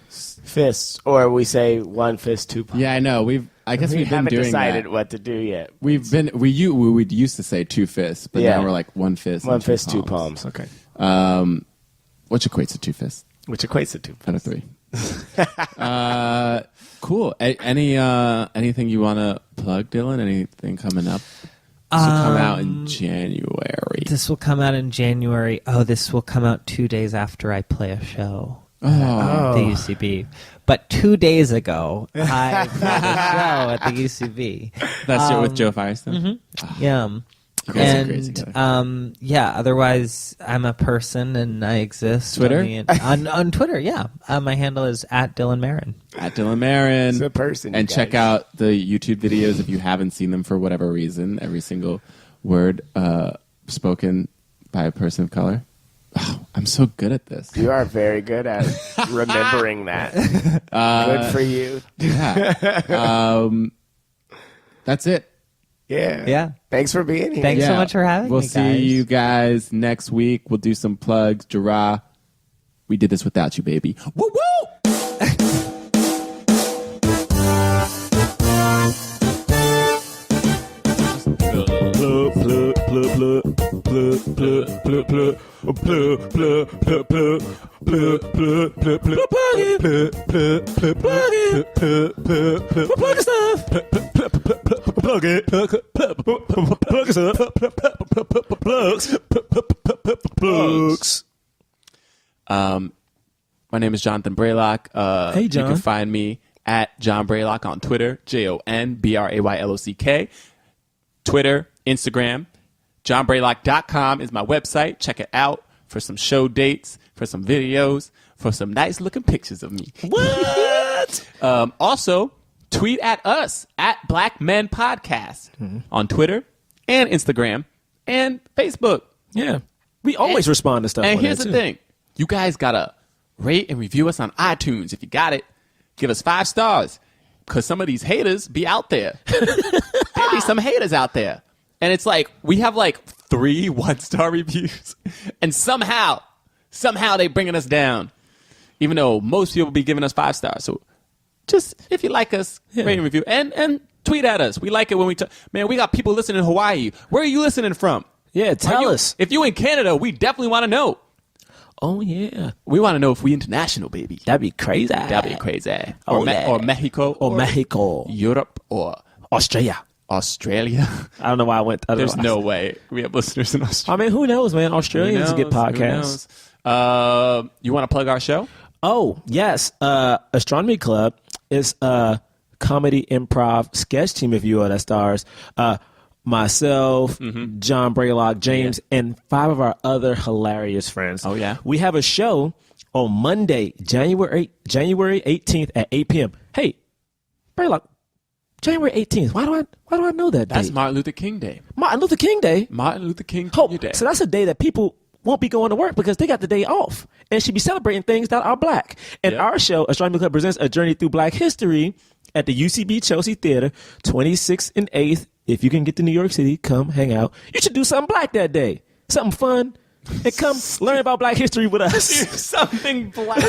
fists, or we say one fist, two palms. Yeah, I know. I guess we've been haven't doing decided that. what to do yet. We would used to say two fists, but now we're like one fist. One and fist, two two palms. Okay. Which equates to two fists Which equates to two out of three. Cool. Anything you want to plug, Dylan? Anything coming up? This will come out in January. This will come out in January. Oh, this will come out 2 days after I play a show. Oh. The UCB. But 2 days ago, I played a show at the UCB. That's it with Joe Firestone? Mm-hmm. Yeah. You guys are great together. Otherwise, I'm a person and I exist. Twitter? On Twitter, yeah. My handle is @DylanMarron. @DylanMarron. It's a person. And check out the YouTube videos if you haven't seen them for whatever reason. Every single word spoken by a person of color. Oh, I'm so good at this. You are very good at remembering that. Good for you. Yeah. That's it. Yeah. Yeah. Thanks for being here. Thanks so much for having We'll me, see guys. you guys next week. We'll do some plugs. Jerah, we did this without you, baby. Woo woo! My name is Jonathan Braylock. Hey, John. You can find me at John Braylock on Twitter, JonBraylock. Twitter, Instagram. JohnBraylock.com is my website. Check it out for some show dates, for some videos, for some nice looking pictures of me. What? Also, tweet at us at Black Men Podcast on Twitter and Instagram and Facebook. Yeah. We always respond to stuff. And on here's that, the too. thing. You guys got to rate and review us on iTunes. If you got it, give us 5 stars. Because some of these haters be out there. There be some haters out there. And it's like, we have like 3 1-star reviews. And somehow they bringing us down. Even though most people be giving us 5 stars. So just, if you like us, rate and review. And tweet at us. We like it when we talk. Man, we got people listening in Hawaii. Where are you listening from? Yeah, tell us. If you in Canada, we definitely want to know. Oh, yeah. We want to know if we international, baby. That'd be crazy. That'd be crazy. Oh, Or, yeah. or Mexico. Or Mexico. Europe. Or Australia. Australia. I don't know why I went. There's no way we have listeners in I Australia. mean, who knows, man? Australia is a good Who podcast. knows? You want to plug our show? Oh, yes. Astronomy Club is a comedy improv sketch team, if you will, that stars myself, John Braylock, James, and 5 of our other hilarious friends. Oh, yeah? We have a show on Monday, January 18th at 8 p.m. Hey, Braylock, January 18th. Why do I know that That's date? Martin Luther King Day. Martin Luther King Day. Martin Luther King Oh, Jr. Day. so that's a day that people won't be going to work because they got the day off and should be celebrating things that are black. And Yep. our show, Astronomy Club, presents a journey through black history at the UCB Chelsea Theater, 26th and 8th. If you can get to New York City, come hang out. You should do something black that day. Something fun. And come learn about black history with us. Something black.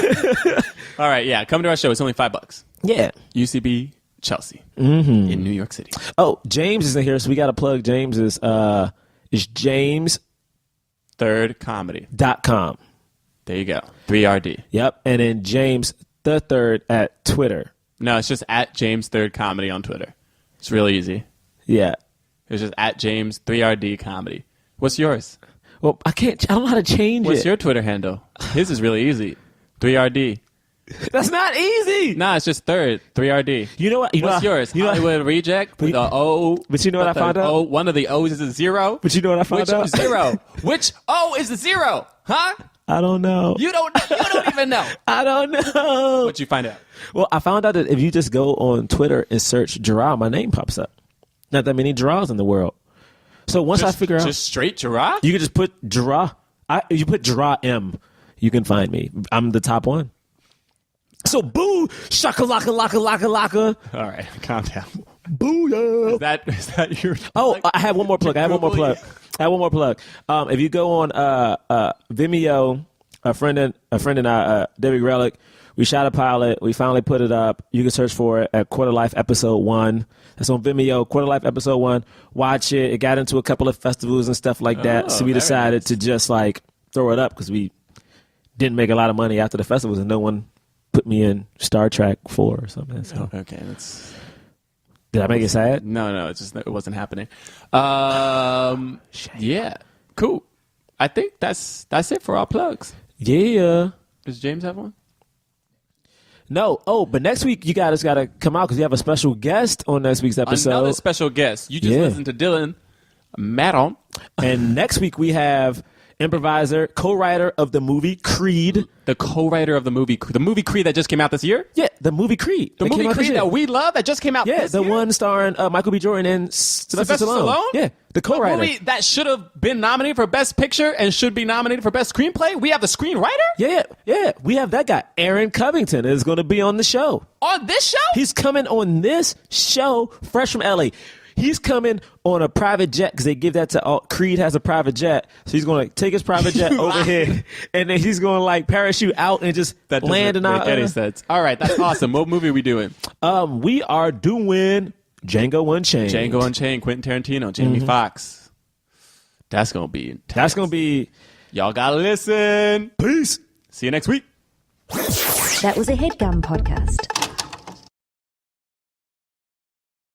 All right, yeah. Come to our show. It's only $5. Yeah. UCB Chelsea in New York City. Oh, James isn't here, so we got to plug James is james.com. Third Comedy. There you go. 3RD. Yep. And then James the Third at Twitter. No, it's just at James Third Comedy on Twitter. It's really easy. Yeah. It's just at James 3RD Comedy. What's yours? Well, I don't know how to change What's it. your Twitter handle? His is really easy. 3RD. That's not easy. Nah, it's just third. 3RD. You know what? What's yours? You know, Hollywood Reject with the O. But you know what I found out? O, one of the O's is a 0. But you know what I found Which out? 0? Which O is the 0? Huh? I don't know. You don't even know. I don't know. What'd you find out? Well, I found out that if you just go on Twitter and search Jerah, my name pops up. Not that many Jerahs in the world. So once I figure out, Just straight Jerah? you can just put Jerah. You put Jerah M, you can find me. I'm the top one. So boo, shaka laka laka laka laka. All right, calm down. Booyah. Is that your? Oh, I have one more plug. If you go on Vimeo, a friend and I, Debbie Relic, we shot a pilot. We finally put it up. You can search for it at Quarter Life Episode 1. That's on Vimeo, Quarter Life Episode 1. Watch it. It got into a couple of festivals and stuff like that. So we very decided nice. to just like throw it up because we didn't make a lot of money after the festivals and no one put me in Star Trek 4 or something. So Okay, that's Did I make it sad? No, it wasn't happening. Yeah, cool. I think that's it for our plugs. Yeah. Does James have one? No. Oh, but next week you guys got to come out because you have a special guest on next week's episode. Another special guest. You just listened to Dylan Marron. And next week we have improviser, co-writer of the movie Creed. The co-writer of the movie Creed that just came out this year? Yeah, the movie Creed. The movie Creed that we love that just came out this year? Yeah, the one starring Michael B. Jordan and Sylvester Stallone. Yeah, the co-writer. The movie that should have been nominated for Best Picture and should be nominated for Best Screenplay. We have the screenwriter? Yeah. We have that guy. Aaron Covington is going to be on the show. On this show? He's coming on this show, fresh from LA. He's coming on a private jet because they give that to Creed has a private jet. So he's going to take his private jet over here and then he's going to like parachute out and just land in our... That doesn't make any sense. All right, that's awesome. What movie are we doing? We are doing Django Unchained. Django Unchained, Quentin Tarantino, Jamie Foxx. That's going to be intense. That's going to be... Y'all got to listen. Peace. See you next week. That was a HeadGum podcast.